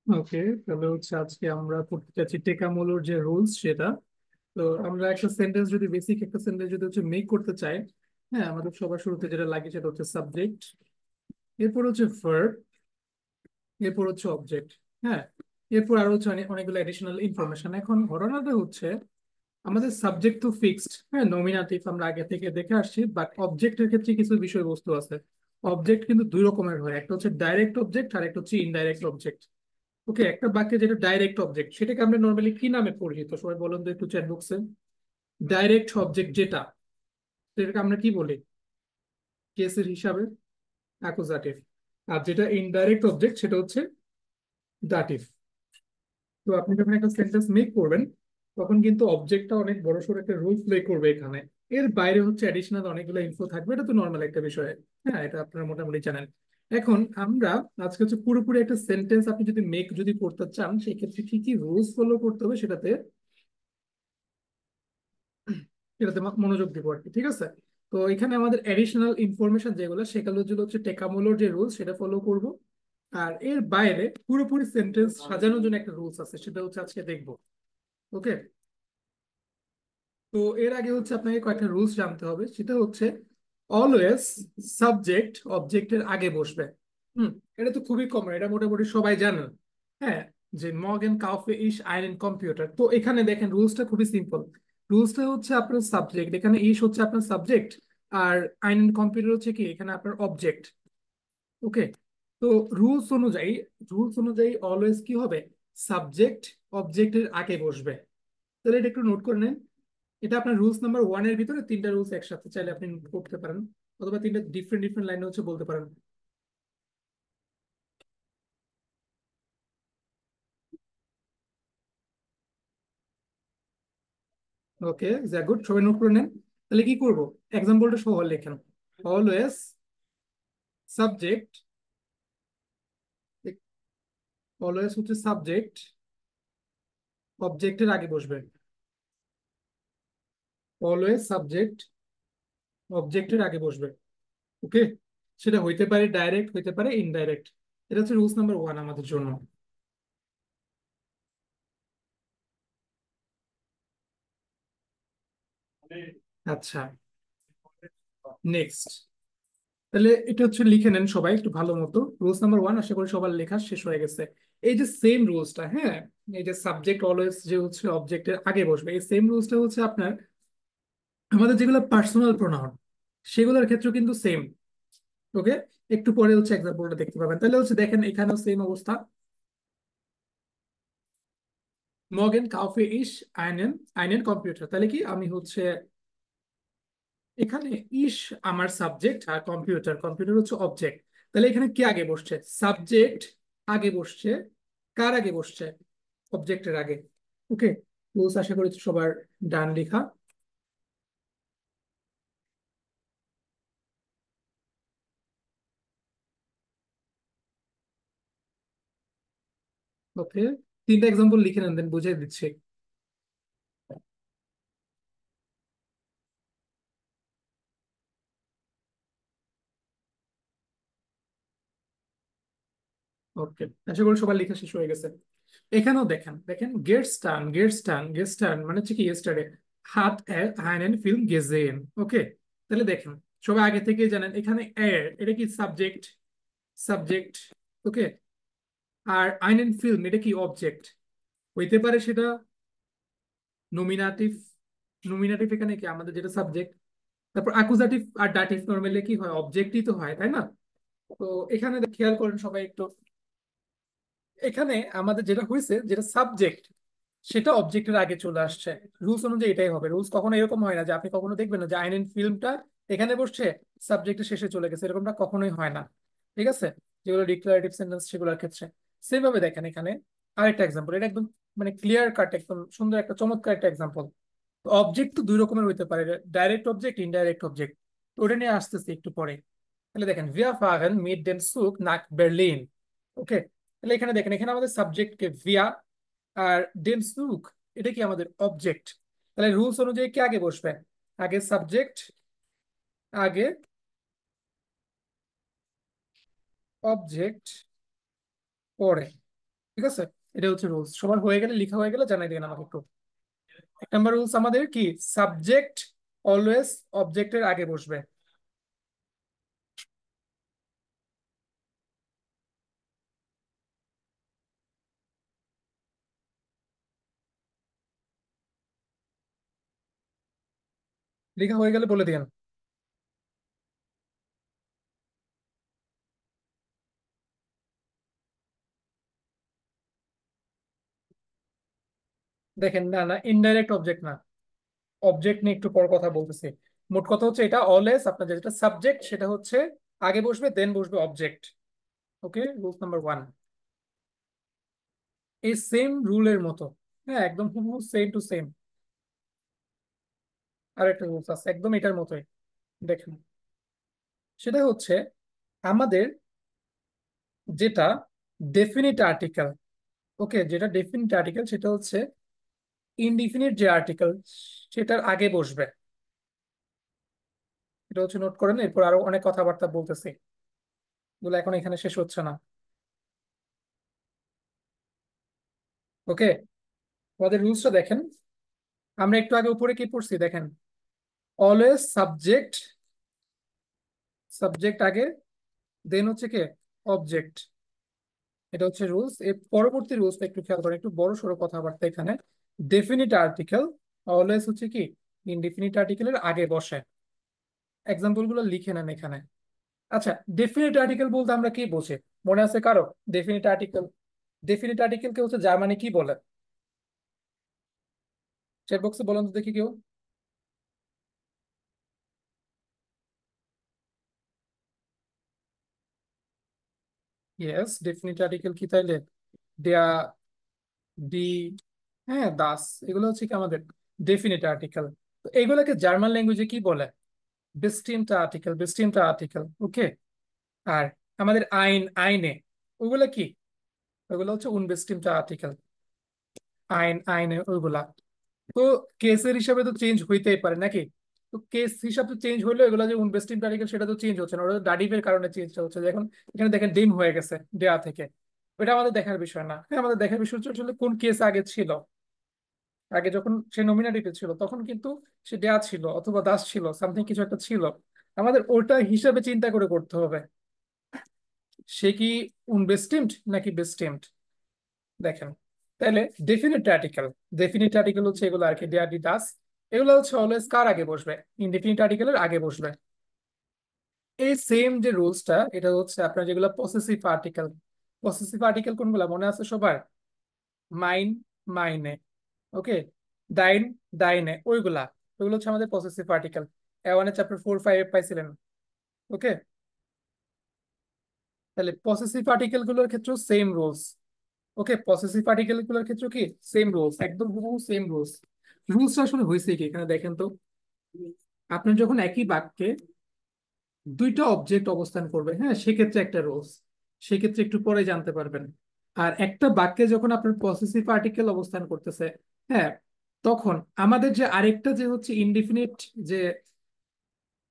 ওকে, তাহলে হচ্ছে আজকে আমরা পড়তে চাচ্ছি টেকামোলোর যে রুলস সেটা। তো আমরা একটা সেন্টেন্স যদি বেসিক একটা সেন্টেন্স যদি হচ্ছে মেক করতে চাই, হ্যাঁ, আমাদের সবার শুরুতে যেটা লাগে সেটা হচ্ছে সাবজেক্ট, এরপর হচ্ছে ভার্ব, এরপর হচ্ছে অবজেক্ট। হ্যাঁ, এরপর আরো হচ্ছে অনেকগুলো এডিশনাল ইনফরমেশন। এখন ঘটনাটা হচ্ছে আমাদের সাবজেক্ট তো ফিক্সড, হ্যাঁ, নমিনাটিভ আমরা আগে থেকে দেখে আসছি, বাট অবজেক্টের ক্ষেত্রে কিছু বিষয়বস্তু আছে। অবজেক্ট কিন্তু দুই রকমের হয়, একটা হচ্ছে ডাইরেক্ট অবজেক্ট আর একটা হচ্ছে ইনডাইরেক্ট অবজেক্ট। ওকে, একটা বাক্যে যেটা ডাইরেক্ট অবজেক্ট সেটাকে আমরা নর্মালি কি নামে পরিচিত, সবাই বলুন তো একটু চ্যাট বক্সে। ডাইরেক্ট অবজেক্ট যেটা, সেটাকে আমরা কি বলি কেসের হিসাবে? অ্যাকুজাটিভ। আর যেটা ইনডাইরেক্ট অবজেক্ট সেটা হচ্ছে দাটিভ। তো আপনি যখন একটা সেন্টেন্স মেক করবেন তখন কিন্তু অবজেক্টটা অনেক বড় সড় একটা রোল প্লে করবে এখানে। এর বাইরে হচ্ছে অ্যাডিশনাল অনেকগুলো ইনফো থাকবে, এটা তো নর্মাল একটা বিষয়। হ্যাঁ, এটা আপনারা মোটামুটি জানেন। এখন আমরা আজকে হচ্ছে পুরোপুরি একটা সেন্টেন্স আপনি যদি মেক যদি করতে চান সেক্ষেত্রে কি কি রুলস ফলো করতে হবে সেটাতে মনোযোগ দিব আর কি, ঠিক আছে? তো এখানে আমাদের এডিশনাল ইনফরমেশন যেগুলো সেগুলো যেগুলো হচ্ছে টেকামোলোর যে রুলস সেটা ফলো করব। আর এর বাইরে পুরোপুরি সেন্টেন্স সাজানোর জন্য একটা রুলস আছে, সেটা হচ্ছে আজকে দেখবো। ওকে, তো এর আগে হচ্ছে আপনাকে কয়েকটা রুলস জানতে হবে, সেটা হচ্ছে অলওয়েজ সাবজেক্ট অবজেক্টের আগে বসবে। হুম, এটা তো খুবই কমন, এটা মোটামুটি সবাই জানে। হ্যাঁ, যে মর্গেন কাউফে ইস আইন কম্পিউটার, তো এখানে দেখেন রুলসটা খুবই সিম্পল। রুলসটা হচ্ছে আপনার সাবজেক্ট, এখানে ইস হচ্ছে আপনার সাবজেক্ট, আর আইন কম্পিউটার হচ্ছে কি এখানে আপনার অবজেক্ট। ওকে, তো রুলস অনুযায়ী রুলস অনুযায়ী অলওয়েজ কি হবে, সাবজেক্ট অবজেক্টের আগে বসবে। তাহলে এটা একটু নোট করে নেন। এটা আপনার রুলস নাম্বার ওয়ান এর ভিতরে তিনটা রুলস একসাথে চাইলে আপনি নোট করতে পারেন, অথবা তিনটা ডিফারেন্ট ডিফারেন্ট লাইনে হচ্ছে বলতে পারেন। ওকে, যা গুড, সবাই নোট করে নেন। তাহলে কি করব, এক্সাম্পলটা সহ লেখেন। অলওয়েজ সাবজেক্ট, অলওয়েজ হচ্ছে সাবজেক্ট অবজেক্টের আগে বসবে। অলওয়েজ সাবজেক্ট অবজেক্টের আগে বসবে। ওকে, সেটা হইতে পারে ডাইরেক্ট, হইতে পারে ইনডাইরেক্ট। এটা হচ্ছে রুলস নাম্বার ওয়ান আমাদের জন্য। আচ্ছা, নেক্সট। তাহলে এটা হচ্ছে লিখে নেন সবাই একটু ভালো মতো। রুলস নাম্বার ওয়ান আশা করি সবার লেখা শেষ হয়ে গেছে। এই যে সেম রুলসটা, হ্যাঁ, এই যে সাবজেক্ট অলওয়েজ যে হচ্ছে অবজেক্টের আগে বসবে, এই সেম রুলসটা হচ্ছে আপনার আমাদের যেগুলো পার্সোনাল প্রোনাউন সেগুলোর ক্ষেত্রে কিন্তু সেম। ওকে, একটু পরে হচ্ছে এক্সাম্পলটা দেখতে পাবেন। তাহলে হচ্ছে দেখেন এখানেও সেম অবস্থা। মর্গেন কাউফে ইস আইনেন, আইনেন কম্পিউটার, তাহলে কি আমি হচ্ছে এখানে ইস আমার সাবজেক্ট আর কম্পিউটার, কম্পিউটার হচ্ছে অবজেক্ট। তাহলে এখানে কি আগে বসছে, সাবজেক্ট আগে বসছে। কার আগে বসছে, অবজেক্টের আগে। ওকে, রুলস আশা করি সবার ডান লেখা। ওকে, তিনটা এক্সাম্পল লিখে নেন, দেন বুঝিয়ে দিচ্ছি। ওকে, আশা করি সবার লেখা শেষ হয়ে গেছে। এখানেও দেখেন, দেখেন গেটস টান, গেটস টান মানে হচ্ছে কি ইয়েস্টারডে, হাত হাইনেন ফিল্ম গেজেন। ওকে, তাহলে দেখেন সবাই আগে থেকে জানেন এখানে এটা কি সাবজেক্ট, সাবজেক্ট। ওকে, আর আইনেন ফিল্ম এটা কি অবজেক্ট, হইতে পারে সেটা নমিনাটিভ। নমিনাটিভ এখানে কি আমাদের যেটা সাবজেক্ট, তারপর অ্যাকুজাটিভ আর ডাটিভ নরমালি কি হয়, অবজেক্টই তো হয়, তাই না? তো এখানে খেয়াল করেন সবাই একটু, এখানে আমাদের যেটা হয়েছে যেটা সাবজেক্ট সেটা অবজেক্টের আগে চলে আসছে। রুলস অনুযায়ী এটাই হবে। রুলস কখনো এরকম হয় না যে আপনি কখনো দেখবেন না যে আইন ফিল্মটা এখানে বসছে সাবজেক্টের শেষে চলে গেছে, এরকমটা কখনোই হয় না। ঠিক আছে, যেগুলো ডিক্লারেটিভ সেন্টেন্স সেগুলোর ক্ষেত্রে সেম ভাবে দেখেন এখানে আরেকটা এক্সাম্পল, এটা একদম মানে ক্লিয়ার কাট, একদম সুন্দর একটা চমৎকার একটা এক্সাম্পল। অবজেক্ট তো দুই রকমের হতে পারে, ডাইরেক্ট অবজেক্ট, ইনডাইরেক্ট অবজেক্ট। তো ওটা নিয়ে আসতেছি একটু পরে। তাহলে দেখেন ভিয়া ফাগেন মিট ডেন সুক নাক বার্লিন। ওকে, তাহলে এখানে দেখেন এখানে আমাদের সাবজেক্ট কে ভিয়া, আর ডেন সুক এটা কি আমাদের অবজেক্ট। তাহলে রুলস অনুযায়ী কি আগে বসবে, আগে সাবজেক্ট, আগে অবজেক্ট, পরে ঠিক আছে, এটা হচ্ছে রুলস। সবার হয়ে গেলে, লেখা হয়ে গেলে জানাই দিন আমাকে একটু। 1 নম্বর রুলস আমাদের কি, সাবজেক্ট অলওয়েজ অবজেক্টের আগে বসবে। লেখা হয়ে গেলে বলে দিন। দেখেন, না না, ইনডাইরেক্ট অবজেক্ট না, অবজেক্ট নিয়ে একটু পর কথা বলতেছি। মোট কথা হচ্ছে এটা অলওয়েজ আপনার যেটা সাবজেক্ট সেটা হচ্ছে আগে বসবে, দেন বসবে অবজেক্ট। ওকে, রুলস নাম্বার 1। এই সেম রুলের মতো, হ্যাঁ একদম সেম টু সেম আর একটা রুলস আছে একদম এটার মতোই। দেখেন, সেটা হচ্ছে আমাদের যেটা ডেফিনিট আর্টিকেল, ওকে, যেটা ডেফিনিট আর্টিকেল সেটা হচ্ছে ইনডিফিনিট যে আর্টিকেল সেটার আগে বসবে। এটা হচ্ছে নোট করেন, এরপর আরো অনেক কথাবার্তা বলতেছি, এগুলো এখন এখানে শেষ হচ্ছে না। ওকে, আমাদের রুলসটা দেখেন। আমরা একটু আগে উপরে কি পড়ছি দেখেন, অলওয়েজ সাবজেক্ট, সাবজেক্ট আগে, দেন হচ্ছে কে, অবজেক্ট। এটা হচ্ছে রুলস। এর পরবর্তী রুলসটা একটু খেয়াল করেন, একটু বড় সড়ো কথাবার্তা এখানে। ডেফিনিট আর্টিকেল অলওয়েজ হচ্ছে কি, ইনডিফিনিট আর্টিকেলের আগে বসে। এক্সাম্পল গুলো লিখে নেন এখানে। আচ্ছা, ডেফিনিট আর্টিকেল বলতে আমরা কি বুঝি, মনে আছে কারো? ডেফিনিট আর্টিকেল, ডেফিনিট আর্টিকেলকে হচ্ছে জার্মানি কি বলে? চ্যাট বক্সে বলেন তো দেখি কেউ। ইয়েস, ডেফিনিট আর্টিকেল কি তাইলে? দেয়া, ডি, হ্যাঁ দাস, এগুলো হচ্ছে কি আমাদের ডেফিনিট আর্টিকেল। তো এগুলোকে জার্মান ল্যাঙ্গুয়েজে কি বলে? বেস্টিমটা আর্টিকেল, বেস্টিমটা আর্টিকেল। ওকে। আর আমাদের আইন, আইনে ওগুলা কি? ওগুলো হচ্ছে উনবেস্টিমটা আর্টিকেল। আইন, আইনে ওইগুলা। তো কেসের হিসাবে তো চেঞ্জ হইতেই পারে নাকি? তো কেস হিসাবে চেঞ্জ হইলো, এগুলো যে ইনভেস্টিং আর্টিকেল সেটা তো চেঞ্জ হচ্ছে না, ওটা ডাডিভের কারণে চেঞ্জ হচ্ছে। এখন এখানে দেখেন ডিম হয়ে গেছে দেয়া থেকে। ওটা আমাদের দেখার বিষয় না, হ্যাঁ আমাদের দেখার বিষয় হচ্ছে আসলে কোন কেস আগে ছিল। আগে যখন সে নমিনাটিতে ছিল তখন কিন্তু সে দেয়া ছিল অথবা দাস ছিল, সামথিং কিছু একটা ছিল। আমাদের ওটা হিসাবে চিন্তা করে করতে হবে, সে কি উনবেস্টিমড নাকি বেস্টিমড। দেখেন, তাহলে ডেফিনিট আর্টিকেল, ডেফিনিট আর্টিকেল হচ্ছে এগুলো আর কি, ডেয়ার ডি ডাস, এগুলো হচ্ছে অলওয়েজ কার আগে বসবে? ইনডেফিনিট আর্টিকেলের আগে বসবে। এই সেম যে রুলসটা, এটা হচ্ছে আপনার যেগুলো পসেসিভ আর্টিকেল। পসেসিভ আর্টিকেল কোনগুলা মনে আছে সবার? মাইন, মাইনে, ওকে, ডাইন, ডাইনে, ওইগুলা, ওইগুলো হচ্ছে আমাদের পসেসিভ আর্টিকেল। এ1 চ্যাপ্টার 4, 5 পাইছিলেন। ওকে, তাহলে পসেসিভ আর্টিকেল গুলোর ক্ষেত্রেও সেম রুলস। ওকে, পসেসিভ পার্টিকেল গুলোর ক্ষেত্রে কি সেম রুলস, একদম হুবহু সেম রুলস। রুলসটা আসলে হয়েছে কি এখানে দেখেন তো, আপনার যখন একই বাক্যে দুইটা অবজেক্ট অবস্থান করবে, হ্যাঁ সেক্ষেত্রে একটা রুলস, সেক্ষেত্রে একটু পরে জানতে পারবেন। আর একটা বাক্যে যখন আপনার পসেসিভ পার্টিকেল অবস্থান করতেছে, হ্যাঁ, তখন আমাদের যে আরেকটা যে হচ্ছে ইনডিফিনিট যে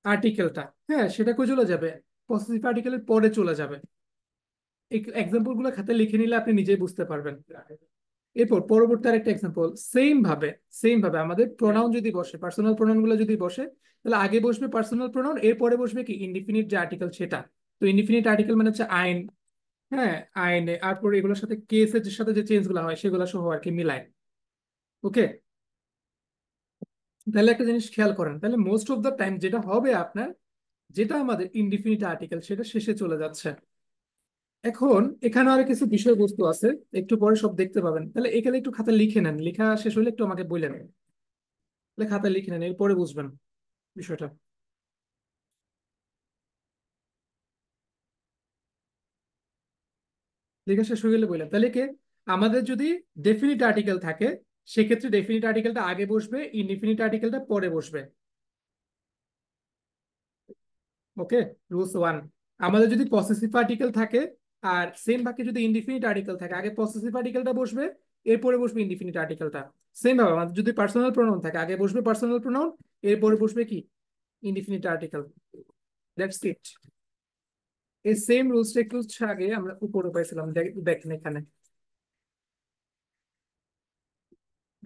আর্টিকেলটা, হ্যাঁ সেটা কই চলে যাবে? পসেসিভ পার্টিকেলের পরে চলে যাবে। এক্সাম্পল গুলো খাতে লিখে নিলে আপনি নিজেই বুঝতে পারবেন। এরপর পরবর্তী আরেকটা এক্সাম্পল, সেম ভাবে আমাদের প্রোনাউন যদি বসে, পার্সোনাল প্রোনাউন গুলো যদি বসে, তাহলে আগে বসবে পার্সোনাল প্রোনাউন, এরপরে বসবে কি ইনডিফিনিট যে আর্টিকেল সেটা। তো ইনডিফিনিট আর্টিকেল মানে হচ্ছে আইন, হ্যাঁ আইনে, তারপর এগুলোর সাথে কেসের সাথে যে চেঞ্জ গুলো হয় সেগুলো সহ আর কি মিলায়। ওকে, তাহলে একটা জিনিস খেয়াল করেন, তাহলে মোস্ট অফ দ্য টাইম যেটা হবে আপনার, যেটা আমাদের ইনডিফিনিট আর্টিকেল সেটা শেষে চলে যাচ্ছে। এখন এখানে আরো কিছু বিষয়বস্তু আছে, একটু পরে সব দেখতে পাবেন। তাহলে এখানে একটু খাতা লিখে নেন, লেখা শেষ হলে একটু আমাকে বললেন, তাহলে খাতায় লিখে নেন, এরপরে বুঝবেন বিষয়টা। লেখা শেষ হয়ে গেলে বললেন তাহলে কে, আমাদের যদি ডেফিনিট আর্টিকেল থাকে সেক্ষেত্রে ডেফিনিট আর্টিকেলটা আগে বসবে, ইনডিফিনিট আর্টিকেলটা পরে বসবে। ওকে, রুলস 1। আমাদের যদি পসেসিভ আর্টিকেল থাকে আর সেম বাক্যে যদি ইনডিফিনিট আর্টিকেল থাকে, আগে পসেসিভ আর্টিকেলটা বসবে, এরপরে বসবে ইনডিফিনিট আর্টিকেলটা। সেম ভাবে আমাদের যদি পার্সোনাল প্রোনাউন থাকে, আগে বসবে পার্সোনাল প্রোনাউন, এরপরে বসবে কি ইনডিফিনিট আর্টিকেল। That's it. এই সেম রুলসটা একটু আগে আমরা উপরে পাইছিলাম, দেখেন এখানে।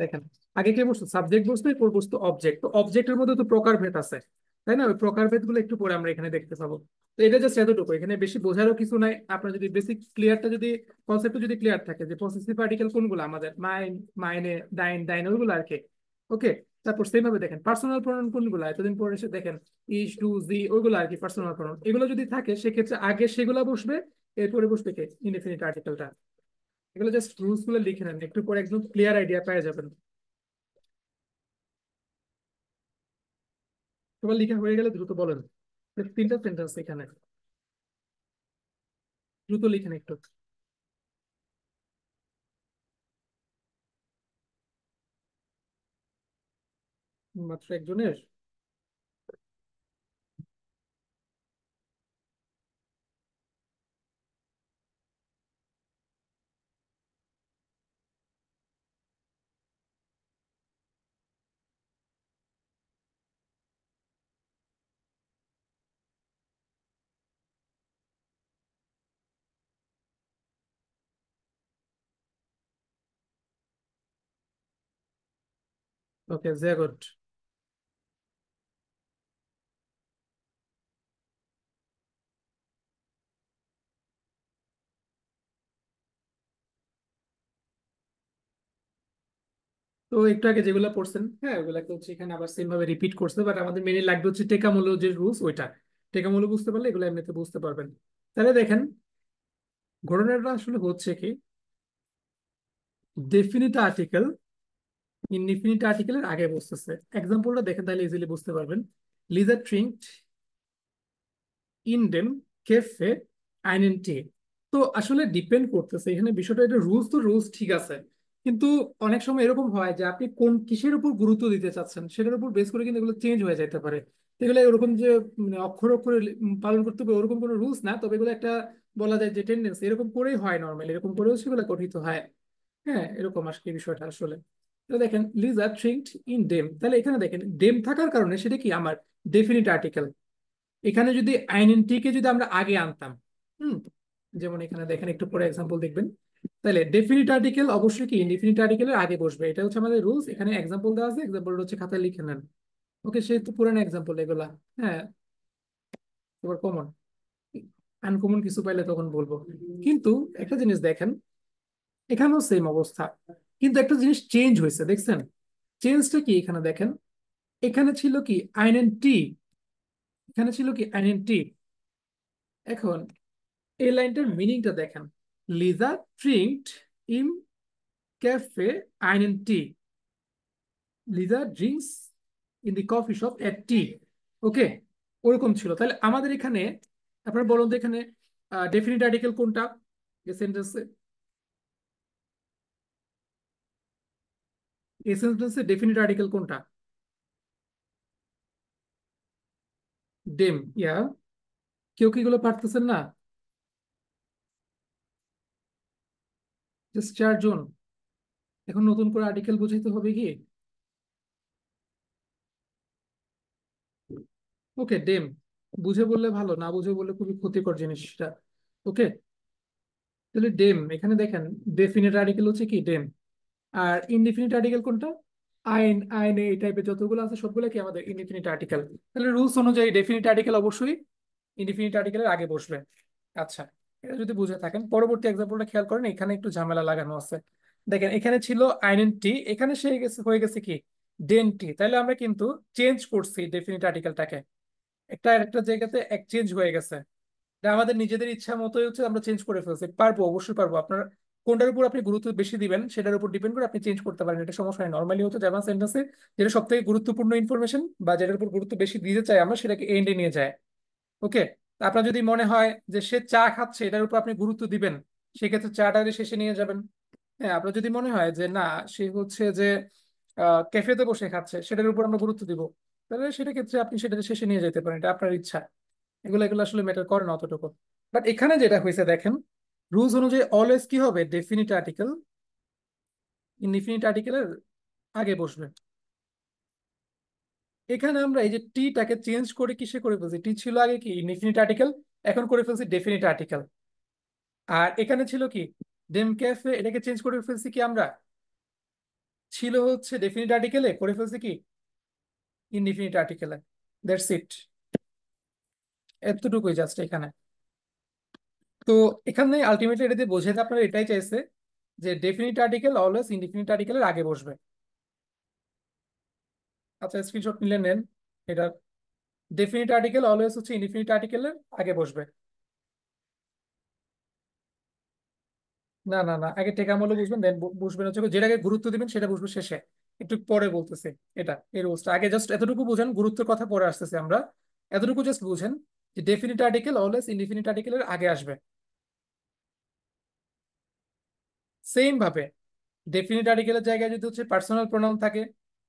দেখেন, আগে কি বসতো? সাবজেক্ট বসতো, এরপর বসতো অবজেক্ট। তো অবজেক্টের মধ্যে তো প্রকারভেদ আছে, তাই না? ওই প্রকারভেদ গুলো একটু পরে আমরা এখানে দেখতে পাবো। তো এটা জাস্ট এতটুকু, এখানে বেশি বোঝারও কিছু নাই। আপনার যদি বেসিক ক্লিয়ারটা যদি কনসেপ্ট যদি ক্লিয়ার থাকে যে পসেসিভ পার্টিকেল কোনগুলো আমাদের, মাইন, মাইনে, ডাইন, ডাইন, ওইগুলো আর কি। ওকে। তারপর সেম ভাবে দেখেন পার্সোনাল প্রোনাউন কোনগুলো, এতদিন পরে এসে দেখেন ইস, ডু, জি, ওইগুলো আর কি পার্সোনাল প্রোনাউন। এগুলো যদি থাকে সেক্ষেত্রে আগে সেগুলো বসবে, এরপরে বসবে কে? ইনডেফিনিট আর্টিকেলটা। এগুলো জাস্ট রুলস গুলো লিখে নেন, একটু পরে একদম ক্লিয়ার আইডিয়া পেয়ে যাবেন। তোমার লেখা হয়ে গেলে দ্রুত বলেন। তিনটা সেন্টেন্স এখানে, দ্রুত লিখেন একটু। মাত্র একজনের? ওকে, sehr gut। তো একটু আগে যেগুলো পড়ছেন, হ্যাঁ, ওগুলাকে হচ্ছে এখানে আবার সেম ভাবে রিপিট করছে, বাট আমাদের মেনে লাগবে হচ্ছে টেকামূল যে রুলস ওইটা। টেকামূল বুঝতে পারলে এগুলো এমনিতে বুঝতে পারবেন। তাহলে দেখেন, ঘটনাটা আসলে হচ্ছে কি, ডেফিনিট আর্টিকেল ইনডিফিনিট আর্টিকেলের আগে বসতেছে। এক্সাম্পলটা দেখেন, তাহলে ইজিলি বুঝতে পারবেন। লিজা ট্রিঙ্কড ইন ডেম কেফে আইনেন টি। তো আসলে ডিপেন্ড করতেছে এখানে বিষয়টা, এটা রুলস তো রুলস ঠিক আছে, কিন্তু অনেক সময় এরকম হয় যে আপনি কোন কিসের উপর গুরুত্ব দিতে চাচ্ছেন সেটার উপর বেস করে কিন্তু এগুলো চেঞ্জ হয়ে যেতে পারে। তো এগুলো এরকম যে মানে অক্ষর অক্ষরে পালন করতে হবে ওরকম কোনো রুলস না, তবে এগুলো একটা বলা যায় যে টেন্ডেন্সি, এরকম করেই হয় নর্মালি, এরকম করেও সেগুলো গঠিত হয়। হ্যাঁ, এরকম আসলে বিষয়টা আসলে। তো দেখেন লিজা ট্রিঙ্কড ইন ডেম, তাহলে এখানে দেখেন ডেম থাকার কারণে সেটা কি আমার ডেফিনিট আর্টিকেল। এখানে যদি আইএনটি কে যদি আমরা আগে আনতাম, হুম, যেমন এখানে দেখেন একটু পরে এক্সাম্পল দেখবেন, তাহলে ডেফিনিট আর্টিকেল অবশ্যই কি ইনডিফিনিট আর্টিকেলের আগে বসবে, এটা হচ্ছে আমাদের রুলস। এখানে এক্সাম্পল দেওয়া আছে, এক্সাম্পল হচ্ছে খাতায় লিখে নেন। ওকে, সেই তো পুরানো এক্সাম্পল এগুলা। হ্যাঁ, এবার কমন, আনকমন কিছু পাইলে তখন বলবো। কিন্তু একটা জিনিস দেখেন, এখানেও সেম অবস্থা, কিন্তু একটা জিনিস চেঞ্জ হয়েছে, দেখছেন? চেঞ্জটা কি এখানে দেখেন, এখানে ছিল কি আইএনটি, এখানে ছিল কি আইএনটি। এখন এই লাইনটার মিনিংটা দেখেন, লিজা ট্রিঙ্কড ইন ক্যাফে আইনেন টি, Lisa drinks in the coffee shop at tea. Okay, ওরকম ছিল। তাহলে আমাদের এখানে আপনার বলুন তো এখানে ডেফিনিট আর্টিকেল কোনটা এই সেন্টেন্সে? এই সেন্টেন্সে ডেফিনিট আর্টিকেল কোনটা? ডেম, ইয়া। কেউ কি এগুলো পারতেছেন না? জাস্ট 4 জন। এখন নতুন করে আর্টিকেল বুঝাইতে হবে কি? ওকে, ডেম। বুঝে বললে ভালো, না বুঝে বললে খুবই ক্ষতিকর জিনিসটা। ওকে, তাহলে ডেম এখানে দেখেন, ডেফিনিট আর্টিকেল হচ্ছে কি ডেম। আর ইনডিফিনিট আর্টিকেল কোনটা? আইন, আইনে, এই টাইপের যতগুলো আছে সবগুলো কি আমাদের ইনডিফিনিট আর্টিকেল। তাহলে রুলস অনুযায়ী ডেফিনিট আর্টিকেল অবশ্যই ইনডিফিনিট আর্টিকেলের আগে বসবে। আচ্ছা, এটা যদি বুঝে থাকেন, পরবর্তী এক্সাম্পলটা খেয়াল করেন, এখানে একটু ঝামেলা লাগানো আছে। দেখেন এখানে ছিল আইডেন্টি, এখানে সে গেছে হয়ে গেছে কি ডেন্টি। তাহলে আমরা কিন্তু চেঞ্জ করছি ডেফিনিট আর্টিকেলটাকে, একটা একটা জায়গাতে এক্সচেঞ্জ হয়ে গেছে। এটা আমাদের নিজেদের ইচ্ছা মতোই হচ্ছে আমরা চেঞ্জ করে ফেলছি, পারবো, অবশ্যই পারবো। আপনার কোনটার উপর আপনি গুরুত্ব বেশি দিবেন সেটার উপর ডিপেন্ড করে আপনি চেঞ্জ করতে পারেন, এটা সমস্যা নেই। নর্মালি হতো জার্মান সেন্টেন্সে যেটা সব থেকে গুরুত্বপূর্ণ ইনফরমেশন বা যেটার উপর গুরুত্ব বেশি দিতে চাই আমরা, সেটাকে এন্ডে নিয়ে যায়। ওকে, আপনার যদি মনে হয় যে সে চা খাচ্ছে এটার উপর আপনি গুরুত্ব দিবেন, সেক্ষেত্রে চাটাকে শেষে নিয়ে যাবেন। হ্যাঁ, আপনার যদি মনে হয় যে না, সে হচ্ছে যে ক্যাফেতে বসে খাচ্ছে সেটার উপর আমরা গুরুত্ব দিব, তাহলে সেটা ক্ষেত্রে আপনি সেটা শেষে নিয়ে যেতে পারেন, এটা আপনার ইচ্ছা। এগুলো এগুলো আসলে ম্যাটার করে না অতটুকু। বাট এখানে যেটা হয়েছে দেখেন, রুলস অনুযায়ী অলওয়েজ কি হবে, ডেফিনিট আর্টিকেল ইনডিফিনিট আর্টিকেলের আগে বসবে। এখানে আমরা এই যে টিটাকে চেঞ্জ করে কিসে করে ফেলছি, টি ছিল আগে কি ইনডিফিনিট আর্টিকেল, এখন করে ফেলছি ডেফিনিট আর্টিকেল। আর এখানে ছিল কি ডেম ক্যাফে, এটাকে চেঞ্জ করে ফেলছি কি আমরা ছিল হচ্ছে ডেফিনিট আর্টিকেলে, করে ফেলছে কি ইনডিফিনিট আর্টিকেলে। দ্যাটস ইট, এতটুকুই জাস্ট এখানে। তো এখানে আলটিমেটলি এটা দিয়ে বোঝাতে আপনারা এটাই চাইছে যে ডেফিনিট আর্টিকেল অলওয়েজ ইনডিফিনিট আর্টিকেলের আগে বসবে। আচ্ছা, স্ক্রিনশট নিলে নেন এটা। ডেফিনিট আর্টিকেল অলওয়েজ হচ্ছে ইনডিফিনিট আর্টিকেলের আগে বসবে। না না না, আগে টেক আমলে বুঝবেন, দেন বুঝবেন হচ্ছে যেটাকে গুরুত্ব দিবেন সেটা বুঝবে শেষে। একটু পরে বলতেছে এটা, এই রুলসটা আগে জাস্ট এতটুকু বুঝেন, গুরুত্বের কথা পরে আসতেছে আমরা। এতটুকু জাস্ট বুঝেন যে ডেফিনিট আর্টিকেল অলওয়েজ ইনডিফিনিট আর্টিকেলের আগে আসবে। সেম ভাবে ডেফিনিট আর্টিকেলের জায়গায় যদি হচ্ছে পার্সোনাল প্রোনাউন থাকে,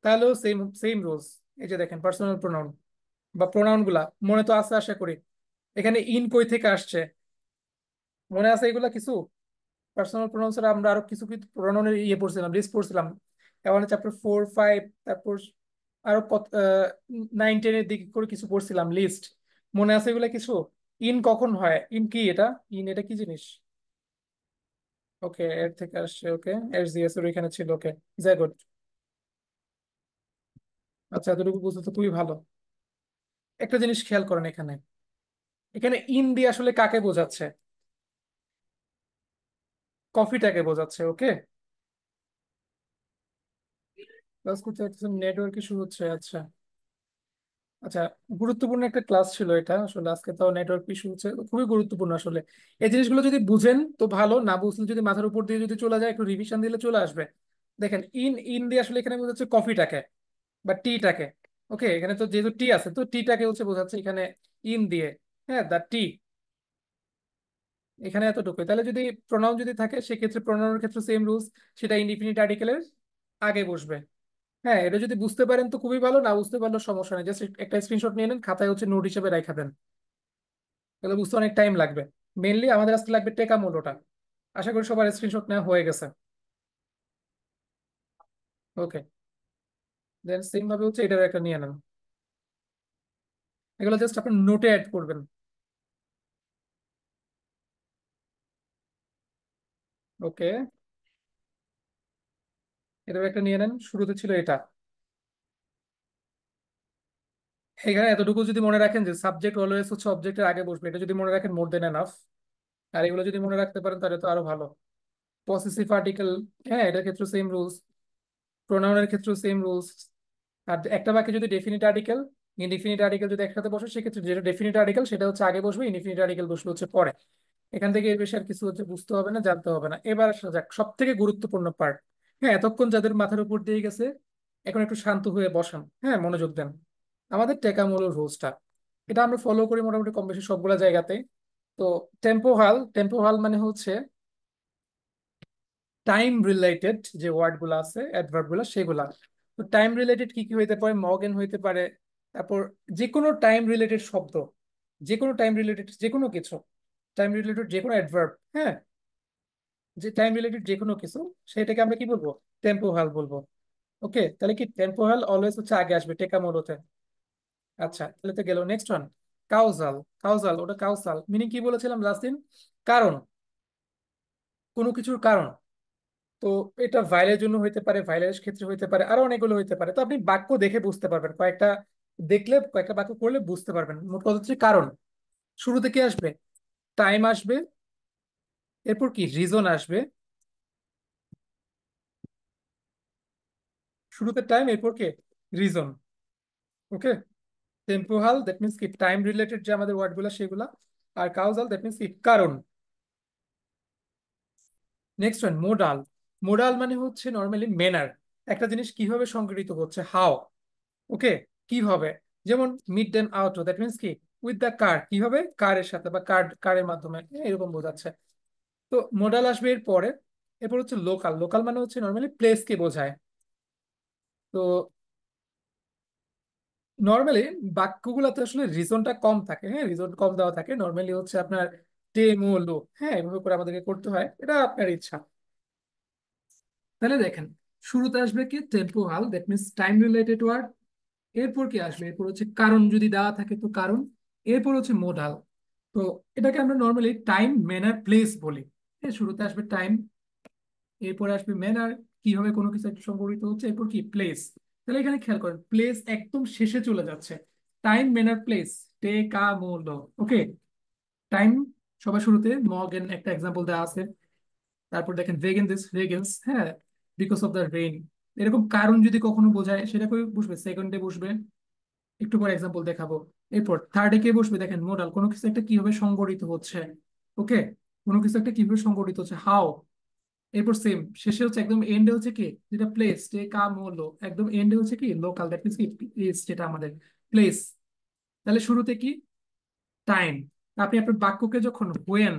তাহলেও সেম সেম রুলস। এই যে দেখেন পার্সোনাল প্রোনাউন বা প্রোনাউন গুলা মনে তো আছে আশা করি। এখানে ইন কই থেকে আসছে মনে আছে এগুলা কিছু? পার্সোনাল প্রোনাউন্স এর আমরা আরো কিছু কিছু প্রোনাউনের ইয়ে পড়ছিলাম, লিস্ট পড়ছিলাম। এমন চ্যাপ্টার 4, 5, তারপর আরো কত 9, 10-এর দিকে করে কিছু পড়ছিলাম লিস্ট। মনে আছে এগুলা কিছু? ইন কখন হয়, ইন কি এটা, ইন এটা কি জিনিস? ওকে, এর থেকে আসছে, ওকে এর জিএস এর এখানে ছিল, ওকে যাই গুড। আচ্ছা, এতটুকু বুঝতে তো খুবই ভালো। একটা জিনিস খেয়াল করেন এখানে, এখানে ইন দিয়ে আসলে কাকে বোঝাচ্ছে? কফিটাকে বোঝাচ্ছে, ওকে। ক্লাস করতে নেটওয়ার্ক ইস্যু হচ্ছে, আচ্ছা। আচ্ছা, গুরুত্বপূর্ণ একটা ক্লাস ছিল এটা আসলে, আজকে তো নেটওয়ার্ক ইস্যু হচ্ছে, খুবই গুরুত্বপূর্ণ আসলে। এই জিনিসগুলো যদি বুঝেন তো ভালো, না বুঝলে যদি মাথার উপর দিয়ে যদি চলে যায় একটু রিভিশন দিলে চলে আসবে। দেখেন ইন ইন দিয়ে আসলে এখানে বোঝাচ্ছে কফিটাকে বা টিটাকে। ওকে, এখানে তো যেহেতু টি আছে তো টিটাকে হচ্ছে বোঝাচ্ছে এখানে ইন দিয়ে। হ্যাঁ, দা টি। এখানে এতটুকুই। তাহলে যদি প্রোনাউন যদি থাকে সেক্ষেত্রে প্রোনাউনের ক্ষেত্রে সেম রুলস, সেটা ইনডিফিনিট আর্টিকেলের আগে বসবে। হ্যাঁ, এটা যদি বুঝতে পারেন তো খুবই ভালো, না বুঝতে পারলেও সমস্যা নেই, জাস্ট একটা স্ক্রিনশট নিয়ে নেন, খাতায় হচ্ছে নোট হিসেবে রেখে দেন। তাহলে বুঝতে অনেক টাইম লাগবে। মেনলি আমাদের আজকে লাগবে টেকা মূল্যটা। আশা করি সবার স্ক্রিনশট নেওয়া হয়ে গেছে। ওকে, দেন সেম ভাবে হচ্ছে এটার একটা নিয়ে নেন। এগুলো জাস্ট আপনি নোটে অ্যাড করবেন। ওকে, এটার একটা নিয়ে নেন, শুরুতে ছিল এটা। এখানে এতটুকু যদি মনে রাখেন যে সাবজেক্ট অলওয়েজ হচ্ছে অবজেক্টের আগে বসবে, এটা যদি মনে রাখেন মোর দেন এনাফ। আর এগুলো যদি মনে রাখতে পারেন তাহলে তো আরো ভালো। পসেসিভ আর্টিকেল, হ্যাঁ এটার ক্ষেত্রে সেম রুলস, প্রোনাউনের ক্ষেত্রে সেম রুলস। আর একটা বাক্যে যদি ডেফিনিট আর্টিকেল ইনডিফিনিট আর্টিকেল যদি একসাথে বসে সেক্ষেত্রে যেটা ডেফিনিট আর্টিকেল সেটা হচ্ছে আগে বসবে, ইনডিফিনিট আর্টিকেল বসবে হচ্ছে পরে। এখান থেকে এর বেশি আর কিছু হচ্ছে বুঝতে হবে না, জানতে হবে না। এবার আসা যাক সব থেকে গুরুত্বপূর্ণ পার্ট। হ্যাঁ, এতক্ষণ যাদের মাথার উপর দিয়ে গেছে এখন একটু শান্ত হয়ে বসান, হ্যাঁ মনোযোগ দেন। আমাদের টেকামূল রুলসটা, এটা আমরা ফলো করি মোটামুটি কম বেশি সবগুলা জায়গাতে। তো টেম্পোহাল মানে হচ্ছে টাইম রিলেটেড যে ওয়ার্ড গুলো আছে, অ্যাডভার্ব গুলা সেগুলা। তো টাইম রিলেটেড কি কি হইতে পারে? মর্গেন হইতে পারে, তারপর যে কোনো টাইম রিলেটেড শব্দ, যে কোনো টাইম রিলেটেড যে কোনো কিছু, টাইম রিলেটেড যে কোনো অ্যাডভার্ব, হ্যাঁ যে টাইম রিলেটেড যে কোনো কিছু, সেটাকে আমরা কি বলবো? টেম্পোহাল বলবো। ওকে, তাহলে কি টেম্পোহাল অলওয়েজ হচ্ছে আগে আসবে টেকা মোড়তে। আচ্ছা, তাহলে তো গেল নেক্সট ওয়ান। কাউজাল। কাউজাল ওটা কাউসাল মিনিং কি বলেছিলাম লাস্ট দিন? কারণ, কোনো কিছুর কারণ। তো এটা ভাইলের জন্য হইতে পারে, ভাইলের ক্ষেত্রে হইতে পারে, আরো অনেকগুলো হইতে পারে। তো আপনি বাক্য দেখে বুঝতে পারবেন, কয়েকটা দেখলে কয়েকটা বাক্য করলে বুঝতে পারবেন। মোট কথা হচ্ছে কারণ। শুরুতে কি আসবে? টাইম আসবে, এরপর কি রিজন আসবে। শুরুতে টাইম, এরপর কি reason. Okay, temporal that means কি টাইম রিলেটেড যে আমাদের ওয়ার্ড গুলো সেগুলা। আর কাউজাল দ্যাট মিনস কি কারণ। Next one modal. মোডাল মানে হচ্ছে নর্মালি ম্যানার, একটা জিনিস কিভাবে সংঘটিত হচ্ছে, হাও। ওকে, কিভাবে। যেমন meet them out, that means কি উইথ দ্য কার, কিভাবে কারের সাথে বা কারের মাধ্যমে, এরকম বোঝাচ্ছে। তো মোডাল আসবে এর পরে। এরপর হচ্ছে লোকাল। লোকাল মানে হচ্ছে নর্মালি প্লেস কে বোঝায়। তো নর্মালি বাক্যগুলোতে আসলে রিজনটা কম থাকে, হ্যাঁ রিজন কম দেওয়া থাকে, নর্মালি হচ্ছে আপনার টেম ও লো, হ্যাঁ এভাবে করে আমাদেরকে করতে হয়, এটা আপনার ইচ্ছা। তাহলে দেখেন, শুরুতে আসবে কি temporal that means time related word. এরপর কি আসবে? এরপর হচ্ছে কারণ, যদি দেওয়া থাকে তো কারণ। এরপর হচ্ছে মোডাল। তো এটাকে আমরা নর্মালি টাইম ম্যানার প্লেস বলি। হ্যাঁ, শুরুতে আসবে টাইম, এরপর আসবে ম্যানার, কিভাবে কোনো কিছু একটা সংঘটিত হচ্ছে, এরপর কি প্লেস। তাহলে এখানে খেয়াল করেন প্লেস একদম শেষে চলে যাচ্ছে। টাইম, ম্যানার, প্লেস, টেকা মোলো। ওকে, টাইম সবার শুরুতে, মর্গেন একটা এক্সাম্পল দেওয়া আছে। তারপর দেখেন ভেগেন দিস ভেগেন্স, হ্যাঁ, বিকজ অফ দ্য রেইন। এরকম কারণ যদি কখনো বোঝায় সেটা করে বসবে, সেকেন্ডে বসবে, একটু পরে এক্সাম্পল দেখাবো। এরপর থার্ডে কে বসবে, দেখেন মোডাল, কোনো কিছু একটা কিভাবে সংগঠিত হচ্ছে। ওকে, কোনো কিছু একটা কিভাবে সংগঠিত হচ্ছে, হাউ। এরপর সেম শেষে হচ্ছে একদম এন্ডে হচ্ছে কি, যেটা প্লেস, টে কাম হলো, একদম এন্ডে হচ্ছে কি লোকাল, দ্যাট মিনস কি প্লেস, যেটা আমাদের প্লেস। তাহলে শুরুতে কি টাইম। আপনি আপনার বাক্যকে যখন হোয়েন,